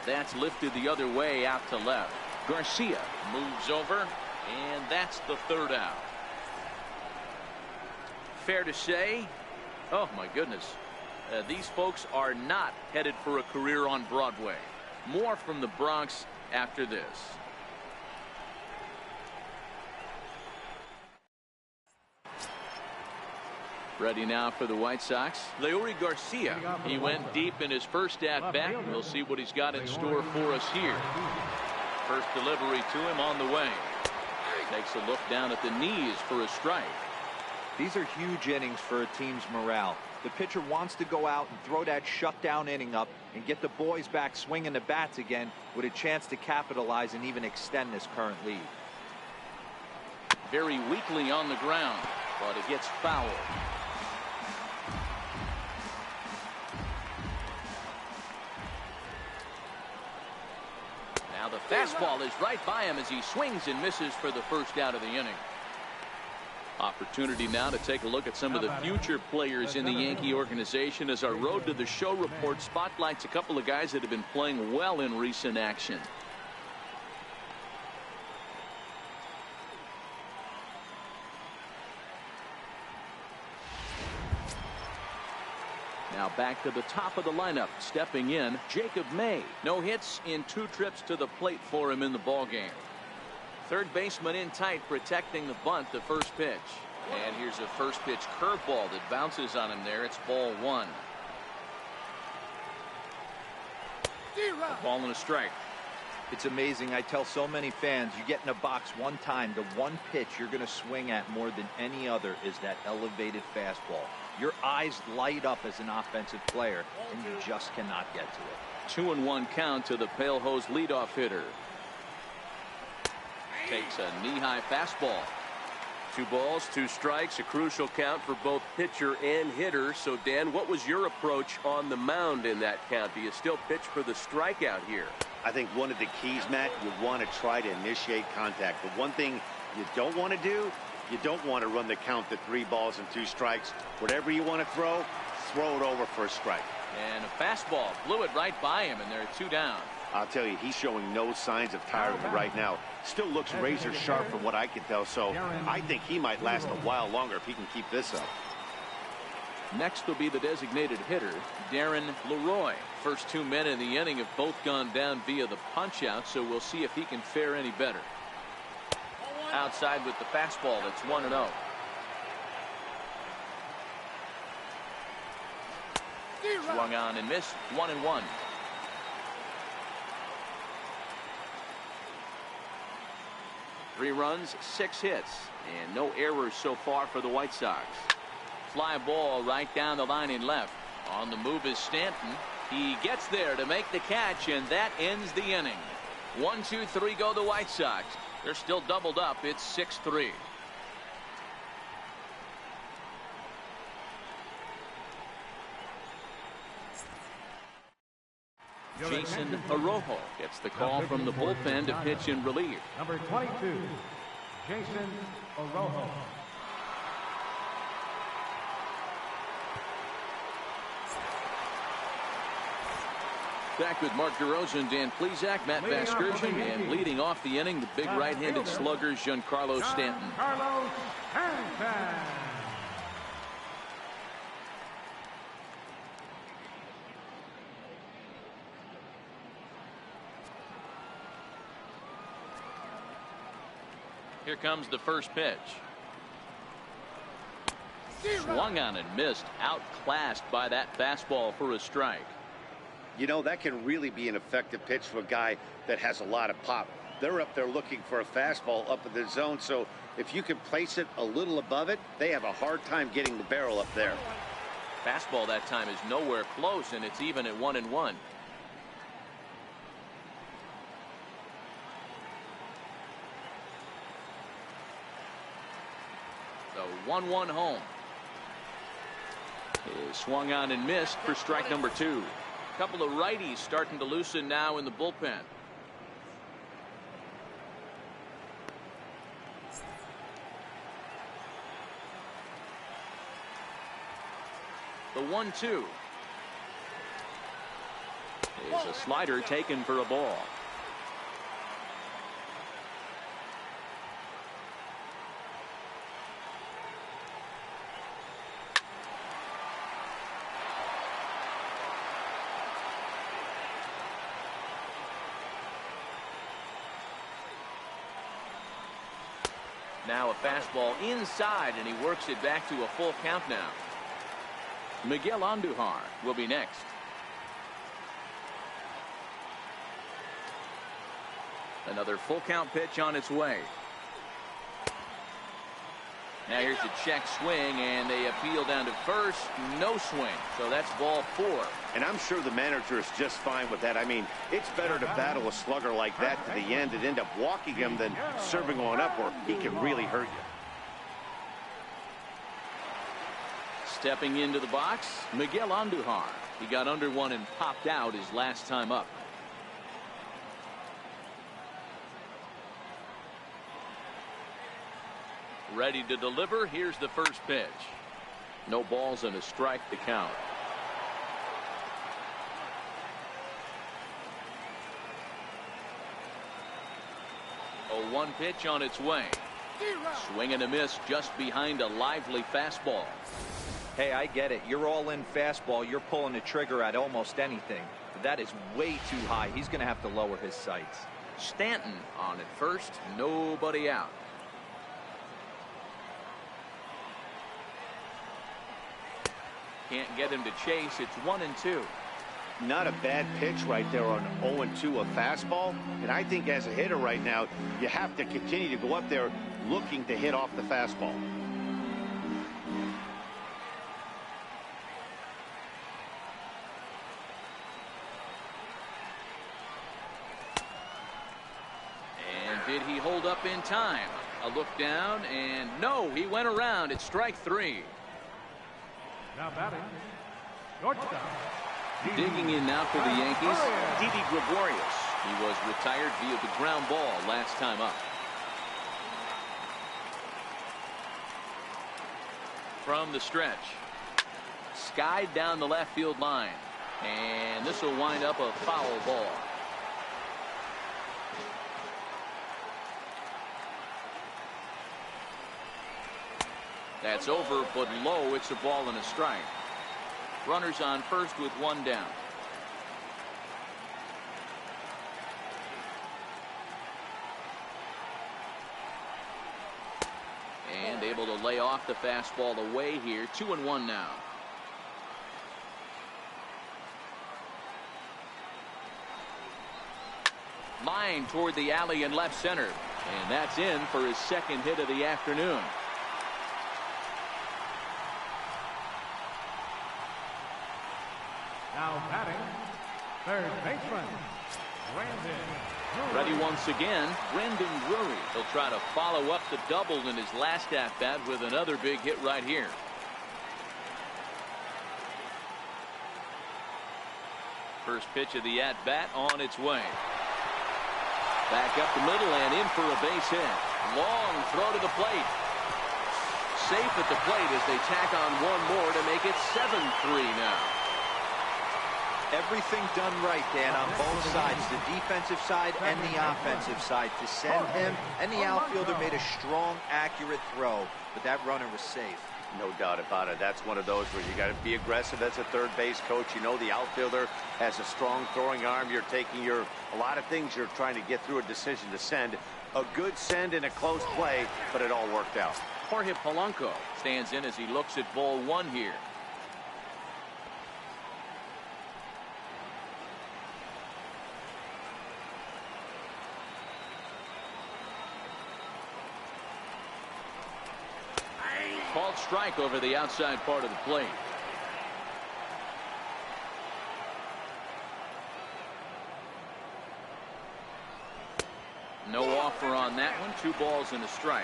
That's lifted the other way out to left. Garcia moves over. And that's the 3rd out. Fair to say, oh my goodness, these folks are not headed for a career on Broadway. More from the Bronx after this. Ready now for the White Sox. Leury Garcia. He went deep in his first at-bat. We'll see what he's got in store for us here. First delivery to him on the way. Takes a look down at the knees for a strike. These are huge innings for a team's morale. The pitcher wants to go out and throw that shutdown inning up and get the boys back swinging the bats again with a chance to capitalize and even extend this current lead. Very weakly on the ground, but it gets fouled. Now the fastball is right by him as he swings and misses for the first out of the inning. Opportunity now to take a look at some of the future players in the Yankee organization as our Road to the Show report spotlights a couple of guys that have been playing well in recent action. Now back to the top of the lineup, stepping in, Jacob May. No hits in 2 trips to the plate for him in the ballgame. Third baseman in tight, protecting the bunt, the first pitch. And here's a first pitch curveball that bounces on him there. It's ball 1. A ball and a strike. It's amazing. I tell so many fans, you get in a box one time, the one pitch you're going to swing at more than any other is that elevated fastball. Your eyes light up as an offensive player, and you just cannot get to it. 2-1 count to the Pale Hose leadoff hitter. Takes a knee-high fastball. 2 balls, 2 strikes, a crucial count for both pitcher and hitter. So, Dan, what was your approach on the mound in that count? Do you still pitch for the strikeout here? I think one of the keys, Matt, you want to try to initiate contact. The one thing you don't want to do, you don't want to run the count to 3 balls and 2 strikes. Whatever you want to throw it over for a strike. And a fastball blew it right by him, and there are 2 down. I'll tell you, he's showing no signs of tiring right now. Still looks razor sharp from what I can tell, so I think he might last a while longer if he can keep this up. Next will be the designated hitter, Darren Leroy. First 2 men in the inning have both gone down via the punch-out, so we'll see if he can fare any better. Outside with the fastball, that's 1-0. Swung on and missed, 1-1. 3 runs, 6 hits, and no errors so far for the White Sox. Fly ball right down the line in left. On the move is Stanton. He gets there to make the catch, and that ends the inning. 1, 2, 3 go the White Sox. They're still doubled up. It's 6-3. Jason Arojo gets the call from the bullpen to pitch in relief. Number 22, Jason Arojo. Back with Mark DeRosa and Dan Plesac, Matt Vasgersian, and leading off the inning, the big right-handed slugger, Giancarlo Stanton. Giancarlo Stanton. Here comes the first pitch. Swung on and missed, outclassed by that fastball for a strike. You know, that can really be an effective pitch for a guy that has a lot of pop. They're up there looking for a fastball up in the zone, so if you can place it a little above it, they have a hard time getting the barrel up there. Fastball that time is nowhere close, and it's even at 1-1. The 1-1 home. Is swung on and missed for strike number 2. Couple of righties starting to loosen now in the bullpen. The 1-2 is a slider taken for a ball. Now a fastball inside, and he works it back to a full count now. Miguel Andujar will be next. Another full count pitch on its way. Now here's a check swing, and they appeal down to first. No swing, so that's ball 4. And I'm sure the manager is just fine with that. I mean, it's better to battle a slugger like that to the end and end up walking him than serving on up, or he can really hurt you. Stepping into the box, Miguel Andujar. He got under one and popped out his last time up. Ready to deliver. Here's the first pitch. No balls and a strike to count. 0-1 pitch on its way. Swing and a miss just behind a lively fastball. Hey, I get it. You're all in fastball. You're pulling the trigger at almost anything. But that is way too high. He's going to have to lower his sights. Stanton on at first. Nobody out. Can't get him to chase. It's 1-2. Not a bad pitch right there on 0-2, a fastball. And I think as a hitter right now, you have to continue to go up there looking to hit off the fastball. Did he hold up in time? A look down, and no, he went around. It's strike 3. Now batting, shortstop. Digging in now for the Yankees, Didi Gregorius. He was retired via the ground ball last time up. From the stretch, skied down the left field line, and this will wind up a foul ball. That's over, but low. It's a ball and a strike. Runners on first with one down. And able to lay off the fastball away here. 2-1 now. Line toward the alley in left center. And that's in for his second hit of the afternoon. Now batting, third baseman, Brandon Drury. Ready once again, Brandon Drury. He'll try to follow up the double in his last at-bat with another big hit right here. First pitch of the at-bat on its way. Back up the middle and in for a base hit. Long throw to the plate. Safe at the plate as they tack on one more to make it 7-3 now. Everything done right, Dan, on both sides, the defensive side and the offensive side. To send him and the outfielder made a strong, accurate throw, but that runner was safe. No doubt about it. That's one of those where you got to be aggressive as a third base coach. You know the outfielder has a strong throwing arm. You're taking a lot of things you're trying to get through a decision to send. A good send in a close play, but it all worked out. Jorge Polanco stands in as he looks at ball one here. Called strike over the outside part of the plate. No offer on that one. 2 balls and a strike.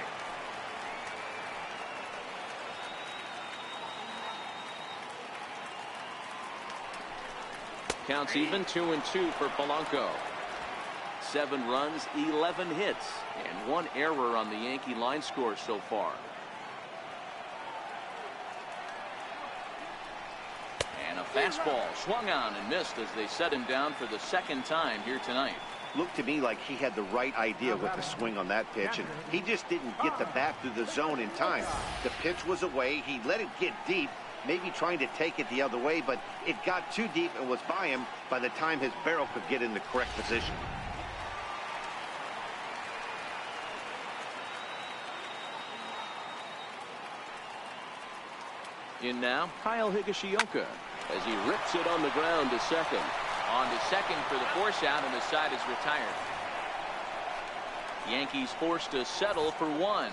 Counts even. 2-2 for Polanco. 7 runs, 11 hits, and 1 error on the Yankee line score so far. And a fastball swung on and missed as they set him down for the second time here tonight. Looked to me like he had the right idea with the swing on that pitch, and he just didn't get the bat through the zone in time. The pitch was away. He let it get deep, maybe trying to take it the other way, but it got too deep and was by him by the time his barrel could get in the correct position. In now, Kyle Higashioka as he rips it on the ground to second. On to second for the force out, and the side is retired. Yankees forced to settle for 1.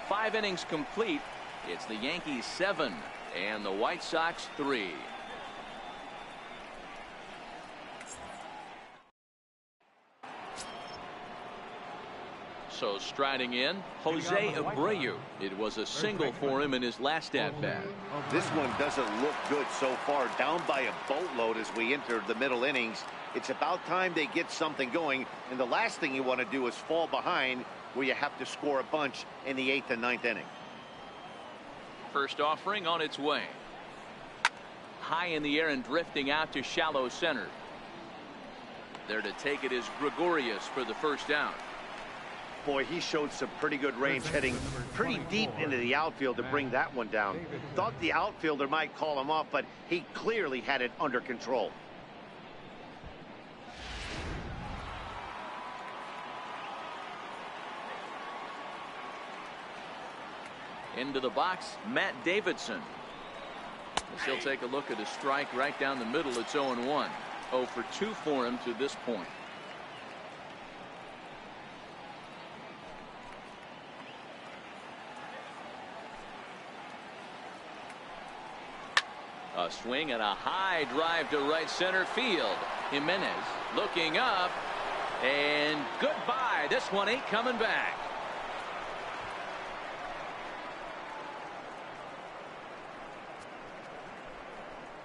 5 innings complete. It's the Yankees 7 and the White Sox 3. So striding in, Jose Abreu. It was a single for him in his last at-bat. This one doesn't look good so far. Down by a boatload as we enter the middle innings. It's about time they get something going, and the last thing you want to do is fall behind where you have to score a bunch in the 8th and 9th inning. First offering on its way. High in the air and drifting out to shallow center. There to take it is Gregorius for the first out. Boy, he showed some pretty good range, heading pretty deep into the outfield to bring that one down. Thought the outfielder might call him off, but he clearly had it under control. Into the box, Matt Davidson. As he'll take a look at a strike right down the middle. It's 0-1. 0 for 2 for him to this point. A swing and a high drive to right center field. Jimenez looking up, And goodbye. This one ain't coming back.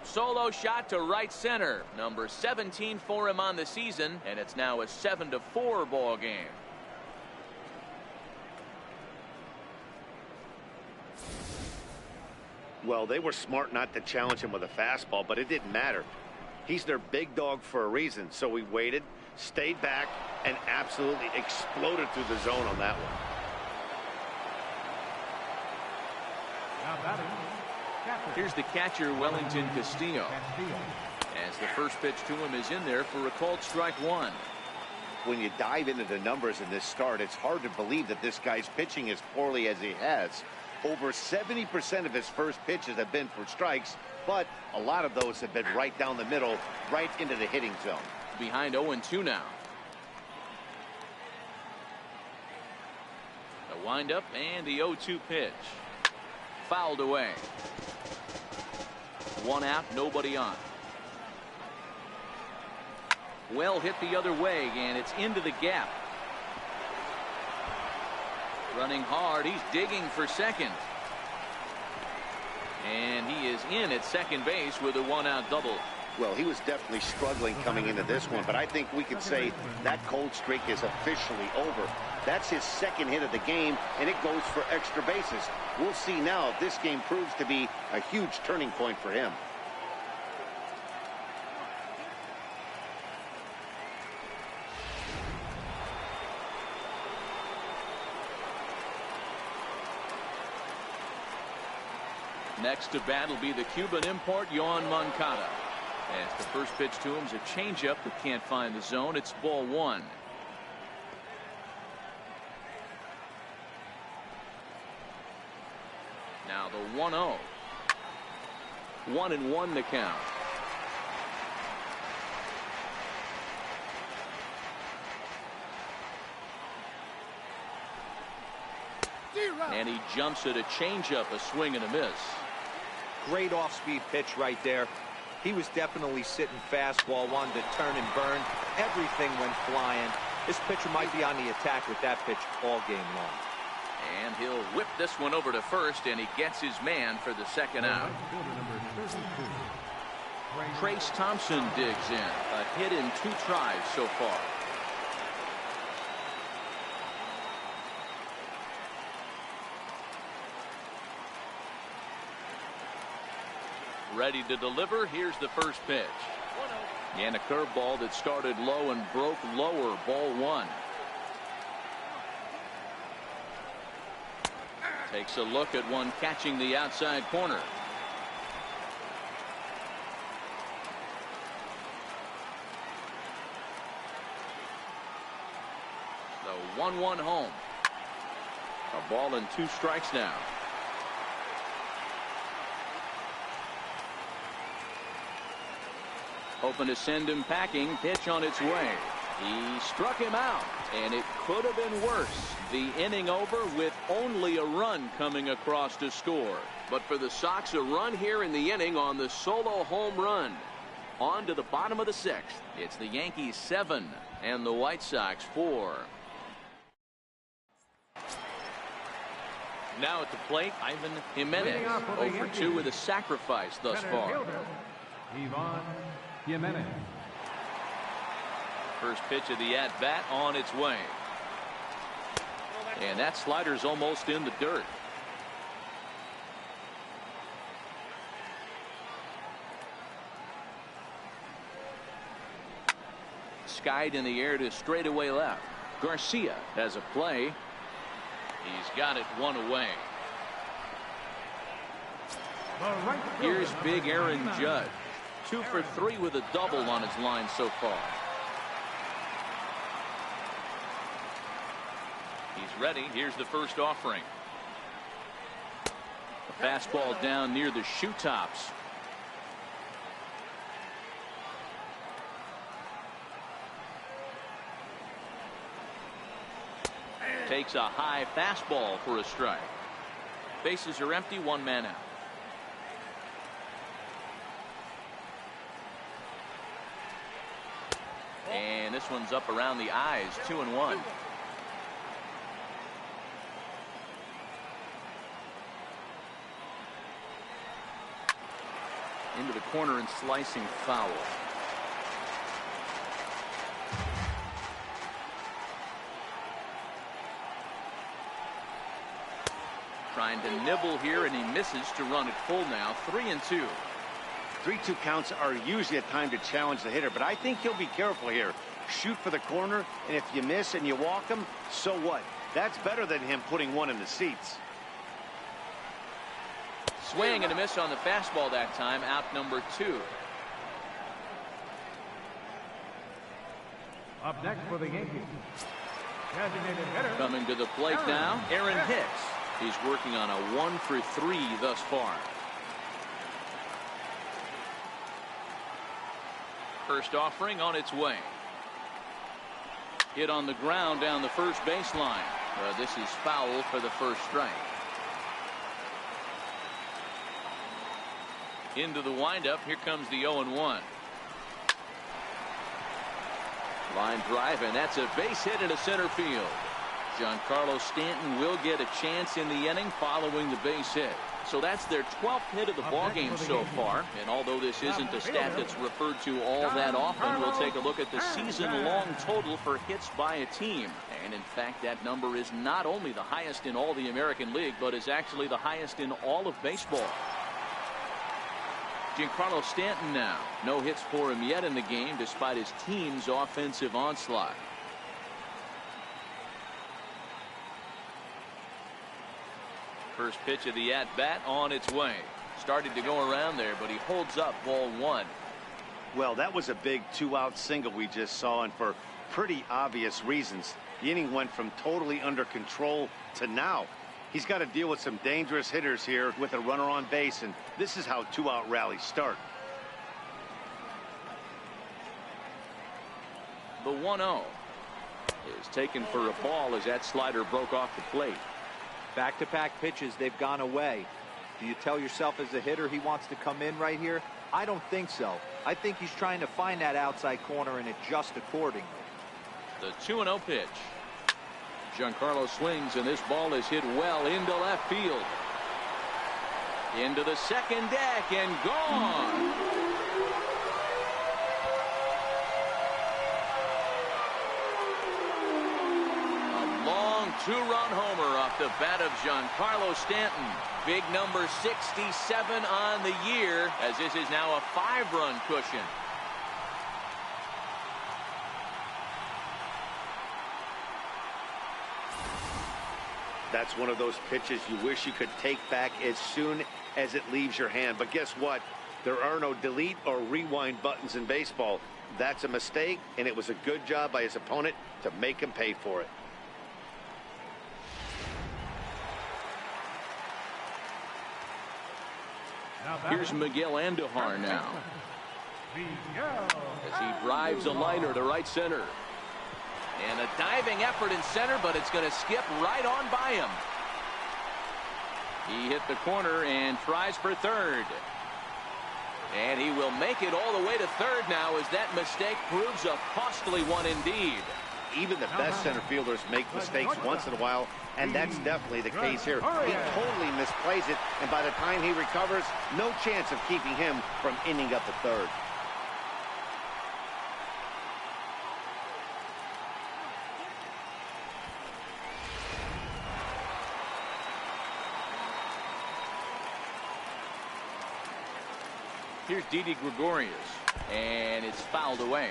Solo shot to right center. Number 17 for him on the season, and it's now a 7-4 ball game. Well, they were smart not to challenge him with a fastball, but it didn't matter. He's their big dog for a reason, so he waited, stayed back, and absolutely exploded through the zone on that one. Now batting, Here's the catcher, Wellington Castillo. As the first pitch to him is in there for a called strike one. When you dive into the numbers in this start, it's hard to believe that this guy's pitching as poorly as he has. Over 70% of his first pitches have been for strikes, but a lot of those have been right down the middle, right into the hitting zone. Behind 0-2 now. The windup and the 0-2 pitch. Fouled away. One out, nobody on. Well hit the other way, and it's into the gap. Running hard, he's digging for second. And he is in at second base with a one-out double. Well, he was definitely struggling coming into this one, but I think we can say that cold streak is officially over. That's his second hit of the game, and it goes for extra bases. We'll see now if this game proves to be a huge turning point for him. Next to bat will be the Cuban import, Yohan Moncada. As the first pitch to him is a changeup that can't find the zone. It's ball one. Now the 1-0. 1-1 the count. And he jumps at a changeup, a swing and a miss. Great off-speed pitch right there. He was definitely sitting fastball, wanted to turn and burn. Everything went flying. This pitcher might be on the attack with that pitch all game long. And he'll whip this one over to first, and he gets his man for the second out. Trace Thompson digs in. A hit in 2 tries so far. Ready to deliver. Here's the first pitch. And a curveball that started low and broke lower. Ball one. Takes a look at one catching the outside corner. The 1-1 home. A ball and 2 strikes now. Hoping to send him packing. Pitch on its way. He struck him out, and it could have been worse. The inning over with only a run coming across to score. But for the Sox, a run here in the inning on the solo home run. On to the bottom of the 6th. It's the Yankees 7 and the White Sox 4. Now at the plate, Ivan Jimenez. 0-for-2 with a sacrifice thus far. Ivan Jimenez. First pitch of the at-bat on its way. And that slider's almost in the dirt. Skied in the air to straightaway left. Garcia has a play. He's got it one away. Here's big Aaron Judge. 2 for 3 with a double on his line so far. He's ready. Here's the first offering. A fastball down near the shoe tops. Takes a high fastball for a strike. Bases are empty, 1 man out. And this one's up around the eyes, 2-1. Into the corner and slicing foul. Trying to nibble here, and he misses to run it full now. 3-2. 3-2 counts are usually a time to challenge the hitter, but I think he'll be careful here. Shoot for the corner, and if you miss and you walk him, so what? That's better than him putting one in the seats. Swing and a miss on the fastball that time. Out number 2. Up next for the Yankees, designated hitter. Coming to the plate now, Aaron Hicks. He's working on a 1-for-3 thus far. First offering on its way. Hit on the ground down the first baseline. This is foul for the first strike. Into the windup. Here comes the 0-1. Line drive, and that's a base hit into center field. Giancarlo Stanton will get a chance in the inning following the base hit. So that's their 12th hit of the ballgame so far. And although this isn't a stat that's referred to all that often, we'll take a look at the season-long total for hits by a team. And in fact, that number is not only the highest in all the American League, but is actually the highest in all of baseball. Giancarlo Stanton now. No hits for him yet in the game, despite his team's offensive onslaught. First pitch of the at-bat on its way. Started to go around there, but he holds up, ball 1. Well, that was a big 2-out single we just saw, and for pretty obvious reasons. The inning went from totally under control to now. He's got to deal with some dangerous hitters here with a runner on base, and this is how 2-out rallies start. The 1-0 is taken for a ball as that slider broke off the plate. Back-to-back pitches, they've gone away. Do you tell yourself as a hitter he wants to come in right here? I don't think so. I think he's trying to find that outside corner and adjust accordingly. The 2-0 pitch. Giancarlo swings, and this ball is hit well into left field. Into the second deck and gone. Two-run homer off the bat of Giancarlo Stanton. Big number 67 on the year, as this is now a 5-run cushion. That's one of those pitches you wish you could take back as soon as it leaves your hand. But guess what? There are no delete or rewind buttons in baseball. That's a mistake, and it was a good job by his opponent to make him pay for it. Here's Miguel Andujar now, as he drives a liner to right center. And a diving effort in center, but it's going to skip right on by him. He hit the corner and tries for third. And he will make it all the way to third now, as that mistake proves a costly one indeed. Even the best center fielders make mistakes once in a while, and that's definitely the case here. He totally misplays it, and by the time he recovers, no chance of keeping him from ending up at third. Here's Didi Gregorius, and it's fouled away.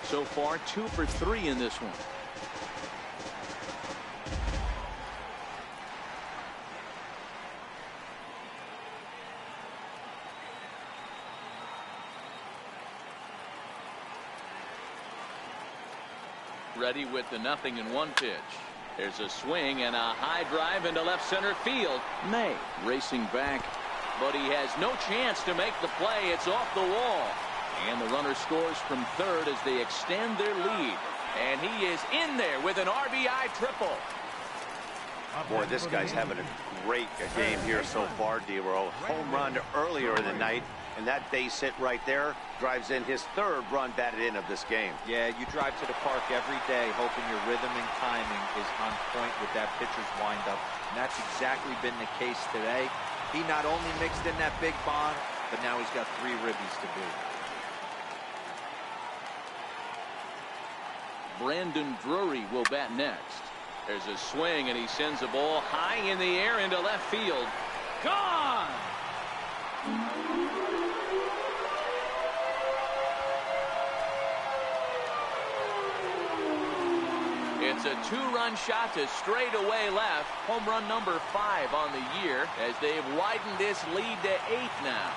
So far, 2 for 3 in this one. Ready with the 0-1 pitch. There's a swing and a high drive into left center field. May racing back, but he has no chance to make the play. It's off the wall. And the runner scores from third as they extend their lead. And he is in there with an RBI triple. Boy, this guy's having a great game here so far, D-Row. Home run earlier in the night, And that base hit right there drives in his third run batted in of this game. Yeah, you drive to the park every day hoping your rhythm and timing is on point with that pitcher's windup. And that's exactly been the case today. He not only mixed in that big bond, but now he's got 3 ribbies to boot. Brandon Drury will bat next. There's a swing, and he sends a ball high in the air into left field. Gone! It's a 2-run shot to straightaway left. Home run number 5 on the year as they've widened this lead to 8 now.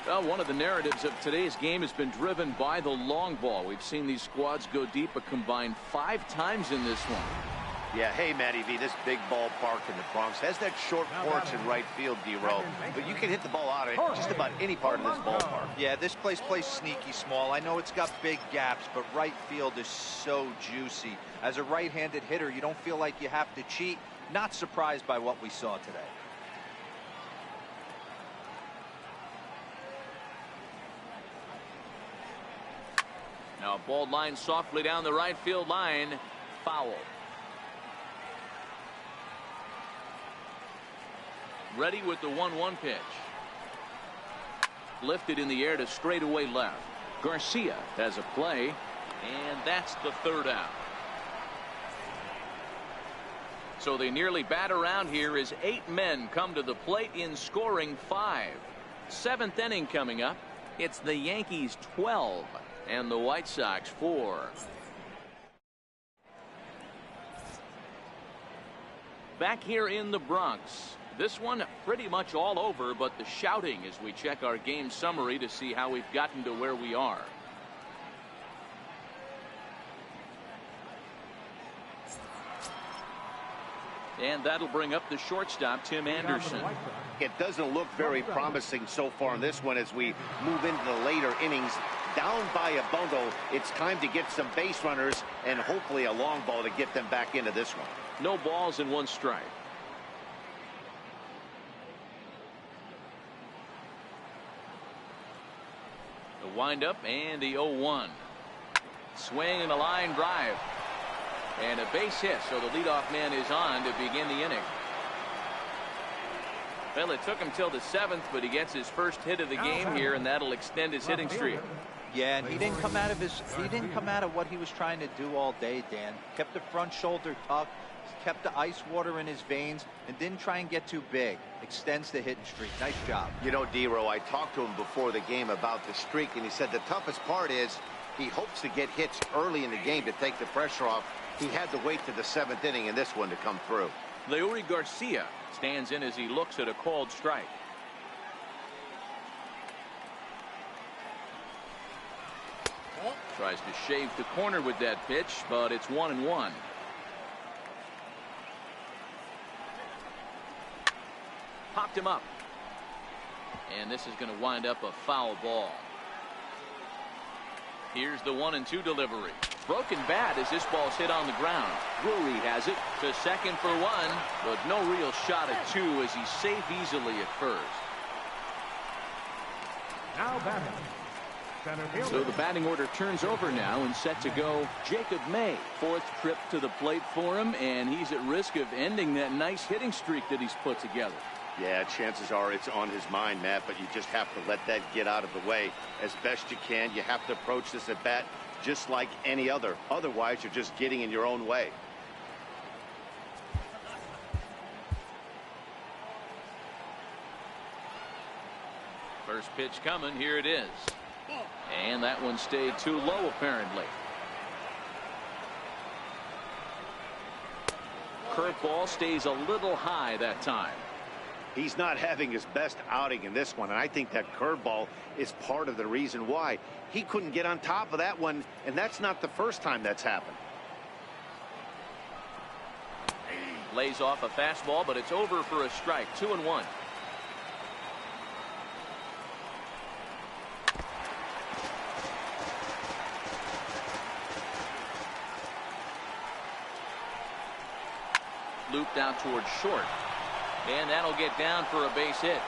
Well, one of the narratives of today's game has been driven by the long ball. We've seen these squads go deep a combined 5 times in this one. Yeah, hey, Matty V, this big ballpark in the Bronx has that short porch in right field, D-Row, but you can hit the ball out of just about any part of this ballpark. Yeah, this place plays sneaky small. I know it's got big gaps, but right field is so juicy. As a right-handed hitter, you don't feel like you have to cheat. Not surprised by what we saw today. Now a ball line softly down the right field line. Foul. Ready with the 1-1 pitch. Lifted in the air to straightaway left. Garcia has a play, and that's the 3rd out. So they nearly bat around here as 8 men come to the plate in scoring 5. 7th inning coming up. It's the Yankees 12 and the White Sox 4. Back here in the Bronx. This one pretty much all over, but the shouting as we check our game summary to see how we've gotten to where we are. And that'll bring up the shortstop, Tim Anderson. It doesn't look very promising so far in this one as we move into the later innings. Down by a bundle, it's time to get some base runners and hopefully a long ball to get them back into this one. No balls and 1 strike. The windup and the 0-1. Swing and a line drive. And a base hit, so the leadoff man is on to begin the inning. Well, it took him till the 7th, but he gets his first hit of the game here, and that'll extend his hitting streak. Yeah, and he didn't come out of what he was trying to do all day, Dan. Kept the front shoulder tucked, kept the ice water in his veins, and didn't try and get too big. Extends the hitting streak. Nice job. You know, D-Row, I talked to him before the game about the streak, and he said the toughest part is he hopes to get hits early in the game to take the pressure off. He had to wait to the 7th inning in this one to come through. Leury Garcia stands in as he looks at a called strike. Tries to shave the corner with that pitch, but it's 1-1. Popped him up. And this is going to wind up a foul ball. Here's the 1-2 delivery. Broken bat as this ball's hit on the ground. Drury has it to second for 1, but no real shot at 2 as he's safe easily at first. Now batting. Center fielder. So the batting order turns over now and set to go Jacob May. 4th trip to the plate for him, and he's at risk of ending that nice hitting streak that he's put together. Yeah, chances are it's on his mind, Matt, but you just have to let that get out of the way as best you can. You have to approach this at bat just like any other. Otherwise, you're just getting in your own way. First pitch coming. Here it is. And that one stayed too low, apparently. Curveball stays a little high that time. He's not having his best outing in this one, and I think that curveball is part of the reason why. He couldn't get on top of that one, and that's not the first time that's happened. Lays off a fastball, but it's over for a strike. 2-1. looped out towards short. And that'll get down for a base hit.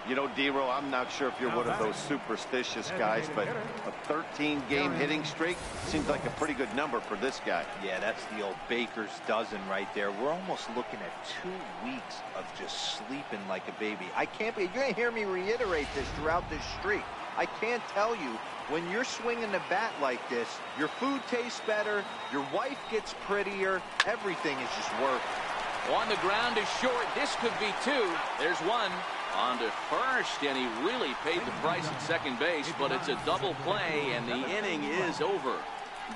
You know, D-Row, I'm not sure if you're one of those superstitious guys, but a 13-game hitting streak seems like a pretty good number for this guy. Yeah, that's the old baker's dozen right there. We're almost looking at 2 weeks of just sleeping like a baby. You're going to hear me reiterate this throughout this streak. I can't tell you, when you're swinging the bat like this, your food tastes better, your wife gets prettier, everything is just working. On the ground is short. This could be 2. There's 1. On to first, and he really paid the price at second base, but it's a double play, and the inning is over.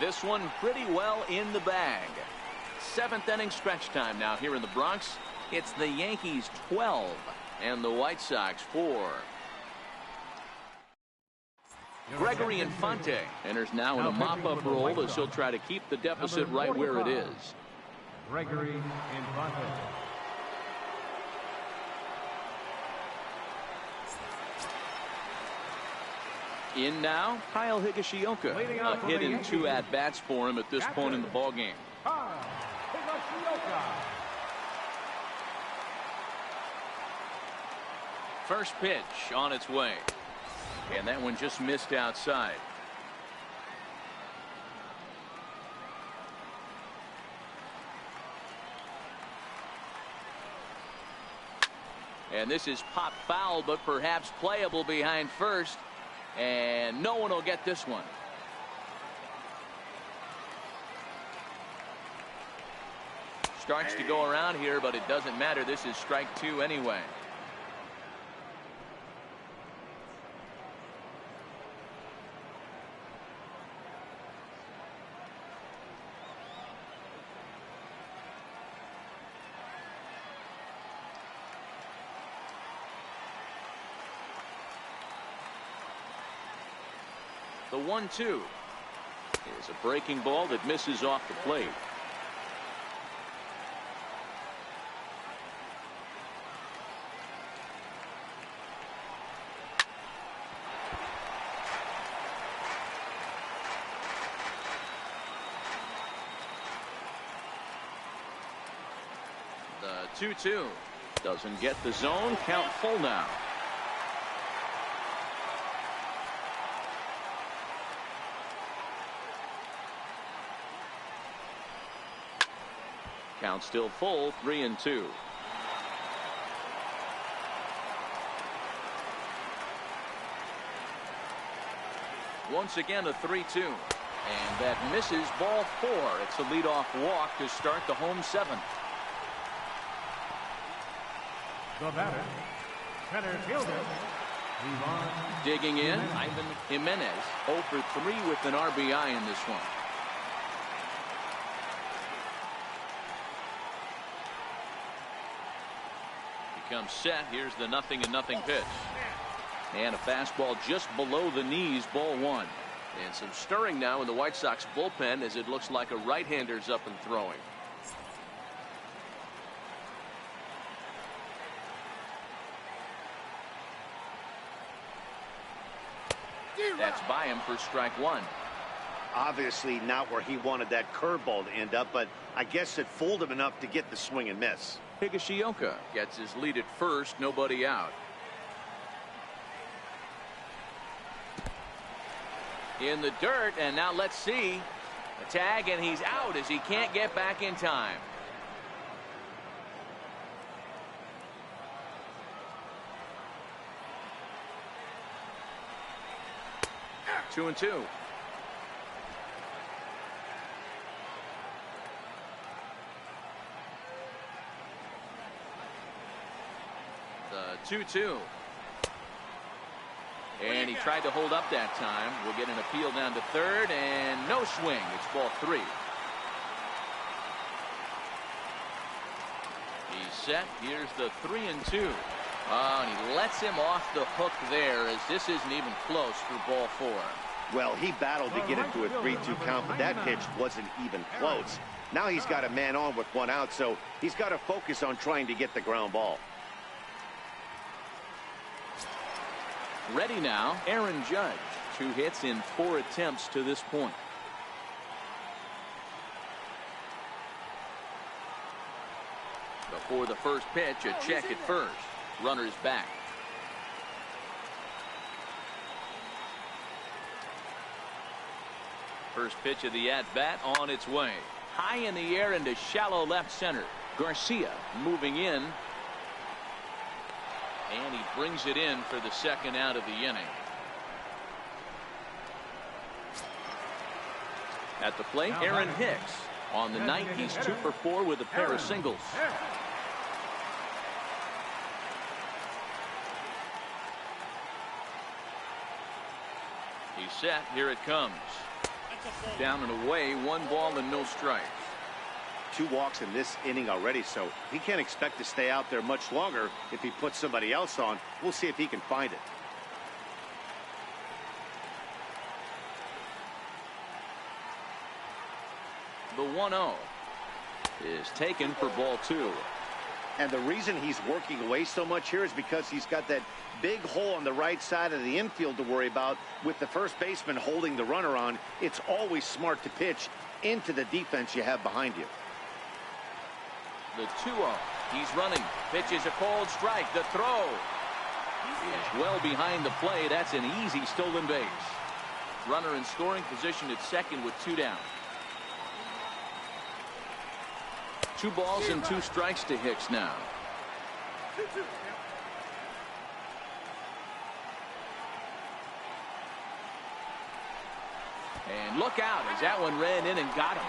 This one pretty well in the bag. 7th inning stretch time now here in the Bronx. It's the Yankees 12 and the White Sox 4. Gregory Infante enters now in a mop-up role as he'll try to keep the deficit right where it is. Gregory Infante. In now, Kyle Higashioka. A hit and 2 at-bats for him at this point in the ballgame. First pitch on its way. And that one just missed outside. And this is pop foul, but perhaps playable behind first. And no one will get this one. Starts to go around here, but it doesn't matter. This is strike 2 anyway. The 1-2 is a breaking ball that misses off the plate. The 2-2 doesn't get the zone. Count full now. Count still full, 3-2. Once again a 3-2. And that misses, ball 4. It's a leadoff walk to start the home 7th. The batter, center fielder, digging in, Ivan Jimenez, 0 for 3 with an RBI in this one. Comes set. Here's the 0-0 pitch. And a fastball just below the knees, ball 1. And some stirring now in the White Sox bullpen as it looks like a right-hander's up and throwing. That's by him for strike 1. Obviously not where he wanted that curveball to end up, but I guess it fooled him enough to get the swing and miss. Higashioka gets his lead at first, nobody out. In the dirt, and now let's see. A tag, and he's out as he can't get back in time. Two and 2. The 2-2. And he tried to hold up that time. We'll get an appeal down to third, and no swing. It's ball 3. He's set. Here's the 3-2. Oh, and he lets him off the hook there as this isn't even close for ball 4. Well, he battled to get it to a 3-2 count, but that pitch wasn't even close. Now he's got a man on with 1 out, so he's got to focus on trying to get the ground ball. Ready now, Aaron Judge. 2 hits in 4 attempts to this point. for the first pitch, a check at first. Runners back. First pitch of the at-bat on its way. High in the air into shallow left center. Garcia moving in. And he brings it in for the second out of the inning. At the plate, Aaron Hicks. On the night, he's 2 for 4 with a pair of singles. He's set. Here it comes. Down and away, 1 ball and no strikes. 2 walks in this inning already, so he can't expect to stay out there much longer if he puts somebody else on. We'll see if he can find it. The 1-0 is taken for ball 2. And the reason he's working away so much here is because he's got that big hole on the right side of the infield to worry about. With the first baseman holding the runner on, it's always smart to pitch into the defense you have behind you. The 2-0. He's running. Pitches a cold strike. The throw is well behind the play. That's an easy stolen base. Runner in scoring position at second with 2 down. 2 balls and 2 strikes to Hicks now. And look out as that one ran in and got him.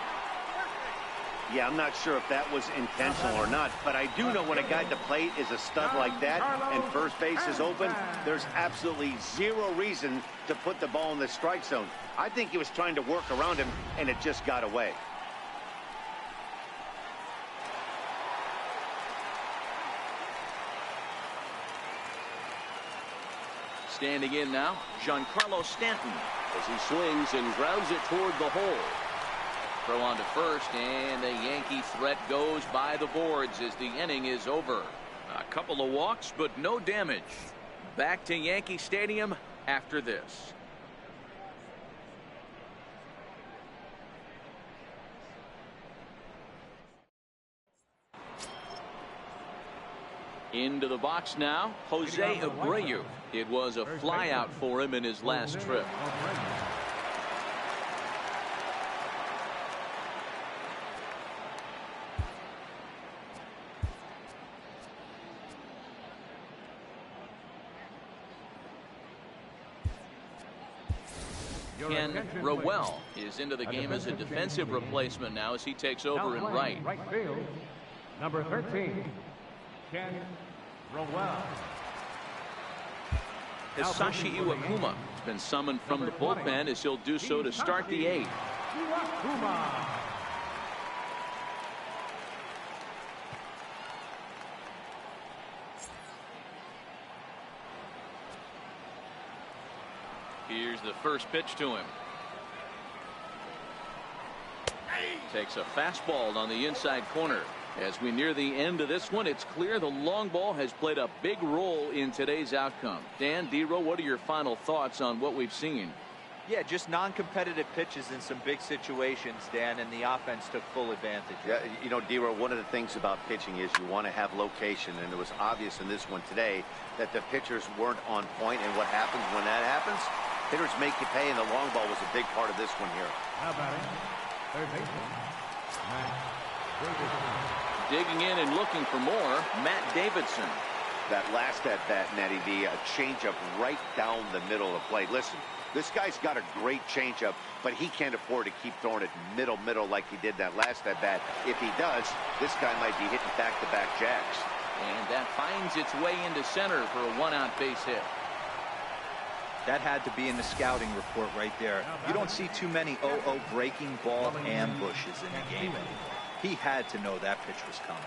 Yeah, I'm not sure if that was intentional or not, but I do know when a guy at the plate is a stud like that and first base is open, there's absolutely 0 reason to put the ball in the strike zone. I think he was trying to work around him, and it just got away. Standing in now, Giancarlo Stanton as he swings and grounds it toward the hole. Throw on to first, and the Yankee threat goes by the boards as the inning is over. A couple of walks, but no damage. Back to Yankee Stadium after this. Into the box now, Jose Abreu. It was a flyout for him in his last trip. Ken Rowell is into the game as a defensive replacement now as he takes over in right. Right field, number 13, Ken Rowell. Hisashi Iwakuma has been summoned from the bullpen as he'll do so to start the 8th. Iwakuma. Here's the first pitch to him. Takes a fastball on the inside corner. As we near the end of this one, it's clear the long ball has played a big role in today's outcome. Dan, D-Row, what are your final thoughts on what we've seen? Yeah, just non-competitive pitches in some big situations, Dan, and the offense took full advantage. Yeah, you know, D-Row, one of the things about pitching is you want to have location, and it was obvious in this one today that the pitchers weren't on point, and what happens when that happens? Hitters make you pay, and the long ball was a big part of this one here. How about it? Third baseman, Matt Davidson. Digging in and looking for more, Matt Davidson. That last at-bat, Natty D, a changeup right down the middle of the plate. Listen, this guy's got a great changeup, but he can't afford to keep throwing it middle like he did that last at-bat. If he does, this guy might be hitting back-to-back jacks. And that finds its way into center for a 1-out base hit. That had to be in the scouting report right there. You don't see too many 0-0 breaking ball ambushes in the game anymore. He had to know that pitch was coming.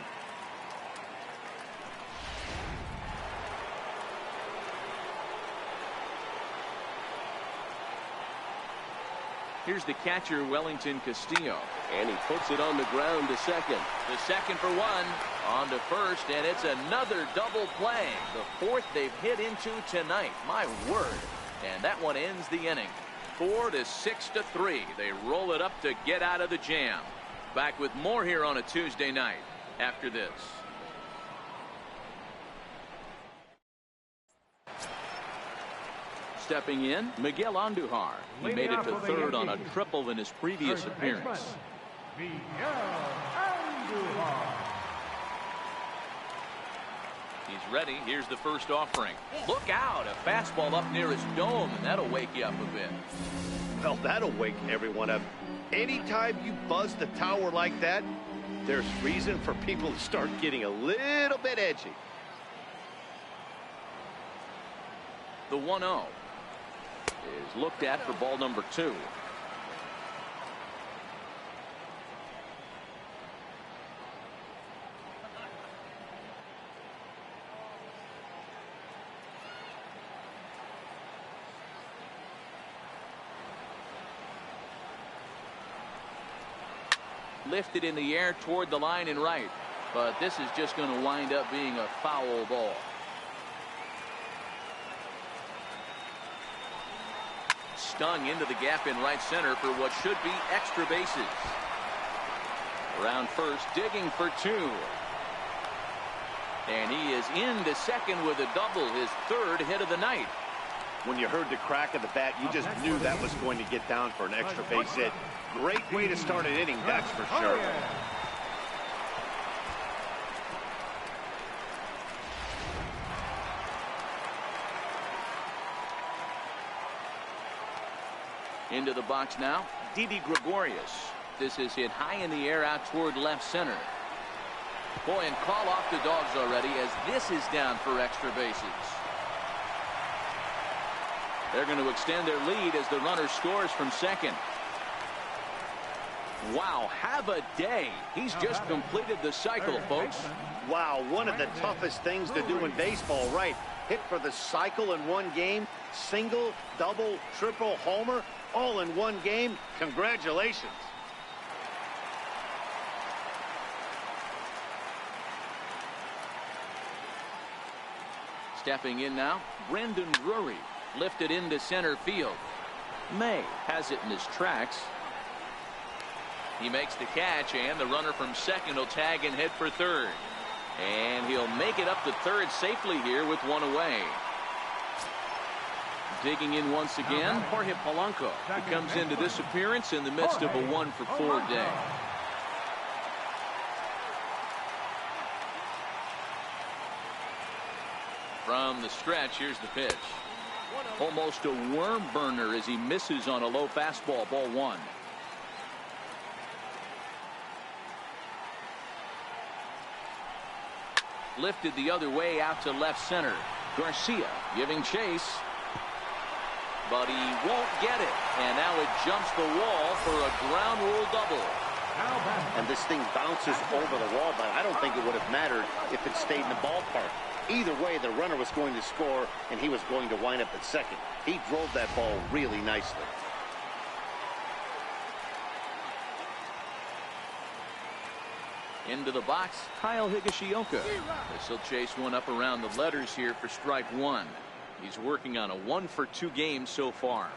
Here's the catcher, Wellington Castillo. And he puts it on the ground to second. The second for 1, on to first, and it's another double play. The 4th they've hit into tonight. My word. And that one ends the inning. 4-6-3. They roll it up to get out of the jam. Back with more here on a Tuesday night after this. Stepping in, Miguel Andujar. He made it to third on a triple in his previous appearance. Miguel Andujar. He's ready. Here's the first offering. Look out. A fastball up near his dome, and that'll wake you up a bit. Well, that'll wake everyone up. Anytime you buzz the tower like that, there's reason for people to start getting a little bit edgy. The 1-0 is looked at for ball number 2. Lifted in the air toward the line and right, but this is just going to wind up being a foul ball. Stung into the gap in right center for what should be extra bases. Around first, digging for 2. And he is into second with a double, his 3rd hit of the night. When you heard the crack of the bat, you just knew that was going to get down for an extra base hit. Great way to start an inning, that's for sure. Into the box now, Didi Gregorius. This is hit high in the air out toward left center. Boy, and call off the Dogs already as this is down for extra bases. They're going to extend their lead as the runner scores from second. Wow, have a day. He's just completed the cycle, folks. Wow, one of the toughest things to do in baseball, right? Hit for the cycle in one game, single, double, triple, homer, all in one game. Congratulations. Stepping in now, Brendan Drury. Lifted into center field. May has it in his tracks. He makes the catch, and the runner from second will tag and head for third. And he'll make it up to third safely here with 1 away. Digging in once again, Jorge Polanco. He comes into this appearance in the midst of a 1-for-4 day. From the stretch, here's the pitch. Almost a worm burner as he misses on a low fastball, ball 1. Lifted the other way out to left center. Garcia giving chase. But he won't get it. And now it jumps the wall for a ground rule double. And this thing bounces over the wall, but I don't think it would have mattered if it stayed in the ballpark. Either way, the runner was going to score, and he was going to wind up at second. He drove that ball really nicely. Into the box, Kyle Higashioka. This will chase one up around the letters here for strike 1. He's working on a 1-for-2 game so far.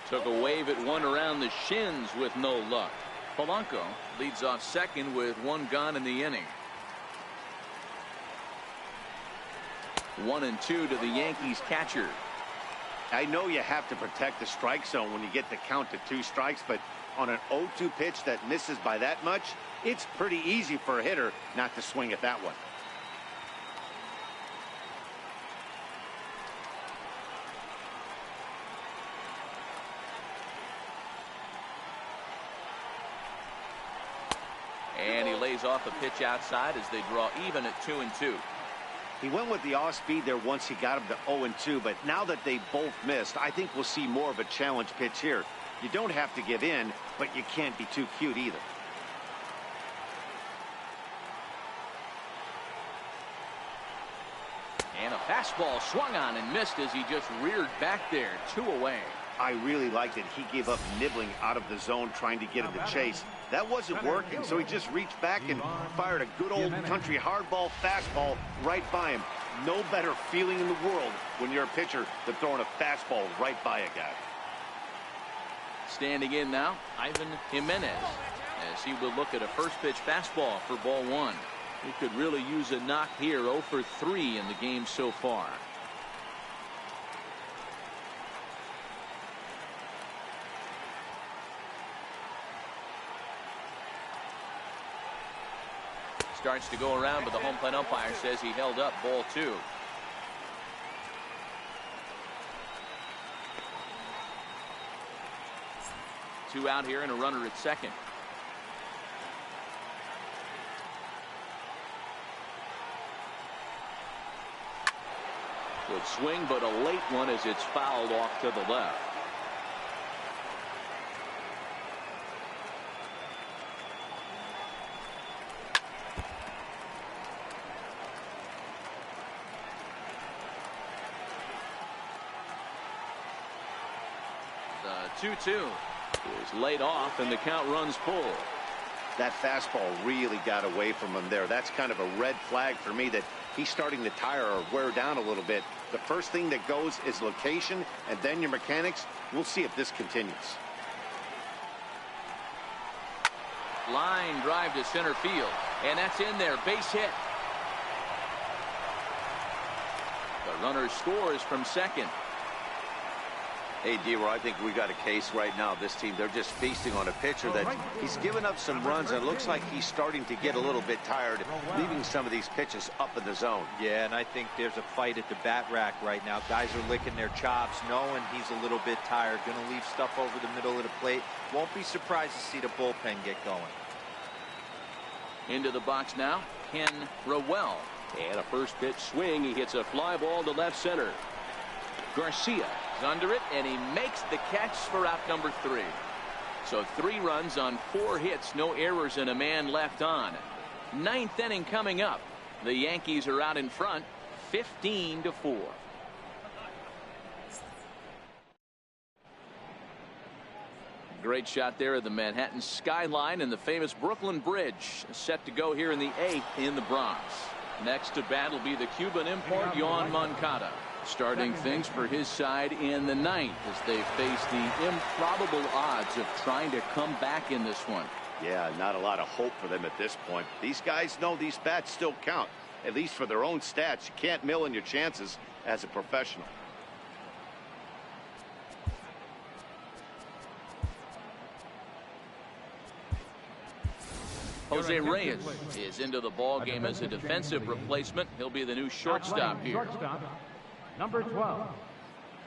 Took a wave at one around the shins with no luck. Polanco leads off second with 1 gone in the inning. 1-2 to the Yankees catcher. I know you have to protect the strike zone when you get the count to 2 strikes, but on an 0-2 pitch that misses by that much, it's pretty easy for a hitter not to swing at that one. And he lays off a pitch outside as they draw even at 2-2. He went with the off-speed there once he got him to 0-2, but now that they both missed, I think we'll see more of a challenge pitch here. You don't have to give in, but you can't be too cute either. And a fastball swung on and missed as he just reared back there. 2 away. I really liked it. He gave up nibbling out of the zone trying to get him to chase. That wasn't working, so he just reached back and fired a good old country hardball fastball right by him. No better feeling in the world when you're a pitcher than throwing a fastball right by a guy. Standing in now, Ivan Jimenez, as he will look at a first pitch fastball for ball one. He could really use a knock here. 0 for 3 in the game so far. Starts to go around, but the home plate umpire says he held up. Ball 2. Two out here and a runner at second. Good swing, but a late one as it's fouled off to the left. The 2-2 is laid off, and the count runs full. That fastball really got away from him there. That's kind of a red flag for me that he's starting to tire or wear down a little bit. The first thing that goes is location, and then your mechanics. We'll see if this continues. Line drive to center field, and that's in there. Base hit. The runner scores from second. Hey, D-Roy, I think we got a case right now. This team, they're just feasting on a pitcher that he's given up some runs, and it looks like he's starting to get a little bit tired, leaving some of these pitches up in the zone. Yeah, and I think there's a fight at the bat rack right now. Guys are licking their chops, knowing he's a little bit tired, going to leave stuff over the middle of the plate. Won't be surprised to see the bullpen get going. Into the box now, Ken Rowell. And a first pitch swing. He hits a fly ball to left center. Garcia is under it, and he makes the catch for out number 3. So 3 runs on 4 hits, no errors, and a man left on. 9th inning coming up. The Yankees are out in front, 15-4. Great shot there of the Manhattan skyline and the famous Brooklyn Bridge, set to go here in the 8th in the Bronx. Next to bat will be the Cuban import Yoan Moncada, starting things for his side in the 9th as they face the improbable odds of trying to come back in this one. Yeah, not a lot of hope for them at this point. These guys know these bats still count, at least for their own stats. You can't mill in your chances as a professional. Jose Reyes is into the ball game as a defensive replacement. He'll be the new shortstop here. Shortstop, number 12,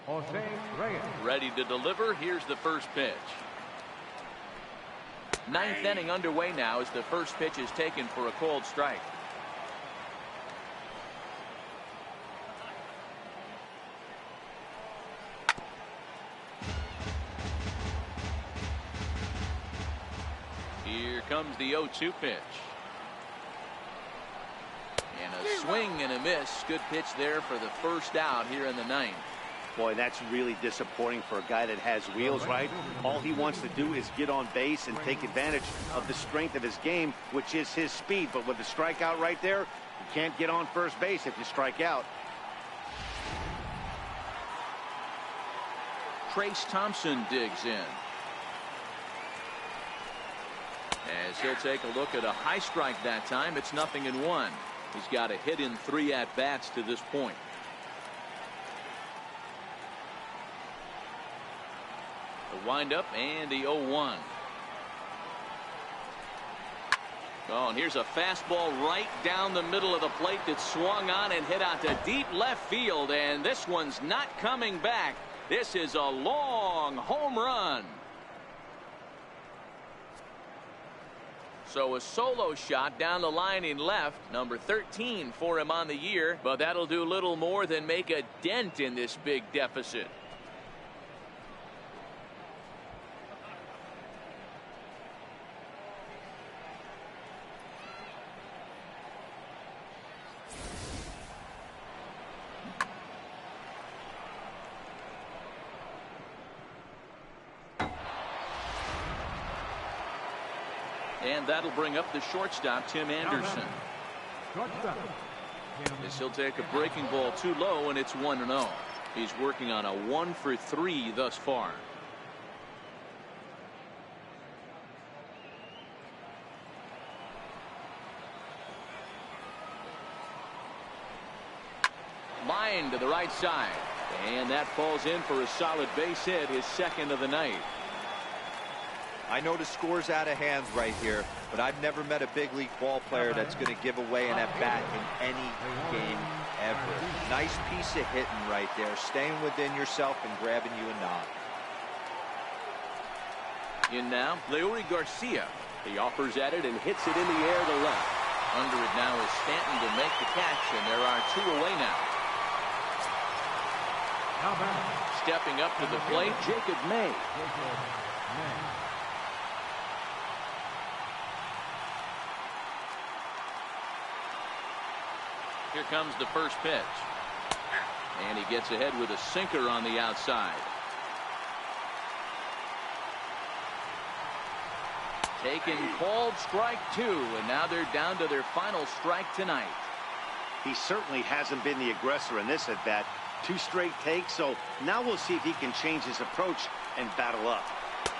Jose Reyes. Ready to deliver. Here's the first pitch. 9th inning underway now as the first pitch is taken for a called strike. Here comes the 0-2 pitch. And a swing and a miss. Good pitch there for the first out here in the 9th. Boy, that's really disappointing for a guy that has wheels, right? All he wants to do is get on base and take advantage of the strength of his game, which is his speed. But with the strikeout right there, you can't get on first base if you strike out. Trace Thompson digs in, as he'll take a look at a high strike that time. It's 0-1. He's got a hit in 3 at-bats to this point. The windup and the 0-1. Oh, and here's a fastball right down the middle of the plate that swung on and hit out to deep left field, and this one's not coming back. This is a long home run. So a solo shot down the line in left, number 13 for him on the year, but that'll do little more than make a dent in this big deficit. And that'll bring up the shortstop, Tim Anderson. As he'll take a breaking ball too low, and it's 1-0. He's working on a 1 for 3 thus far. Line to the right side. And that falls in for a solid base hit, his second of the night. I know the score's out of hand right here, but I've never met a big league ball player that's going to give away an at-bat in any game ever. Nice piece of hitting right there, staying within yourself and grabbing you a nod. In now, Leury Garcia. He offers at it and hits it in the air to left. Under it now is Stanton to make the catch, and there are two away now. Stepping up to the plate, Jacob May. Here comes the first pitch. And he gets ahead with a sinker on the outside. Taken, called strike two, and now they're down to their final strike tonight. He certainly hasn't been the aggressor in this at bat. 2 straight takes, so now we'll see if he can change his approach and battle up.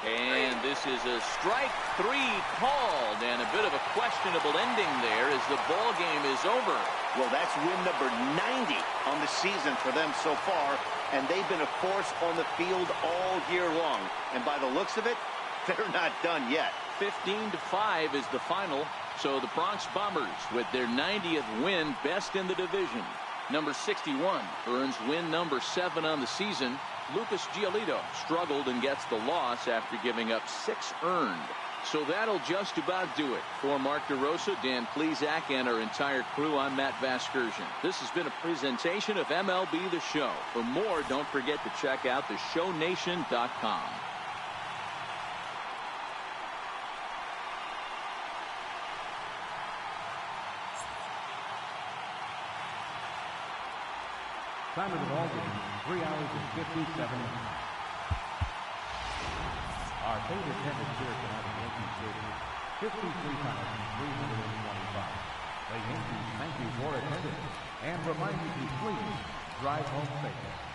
And this is a strike 3 called, and a bit of a questionable ending there as the ball game is over. Well, that's win number 90 on the season for them so far, and they've been a force on the field all year long. And by the looks of it, they're not done yet. 15-5 is the final. So the Bronx Bombers, with their 90th win, best in the division. Number 61 earns win number 7 on the season. Lucas Giolito struggled and gets the loss after giving up 6 earned. So that'll just about do it. For Mark DeRosa, Dan Plesac, and our entire crew, I'm Matt Vasgersian. This has been a presentation of MLB The Show. For more, don't forget to check out theshownation.com. Time of the ball game, 3 hours and 57 minutes. Our fate attendance here tonight at Yankee Stadium, 53,325. The Yankees thank you for attending and remind you to please drive home safely.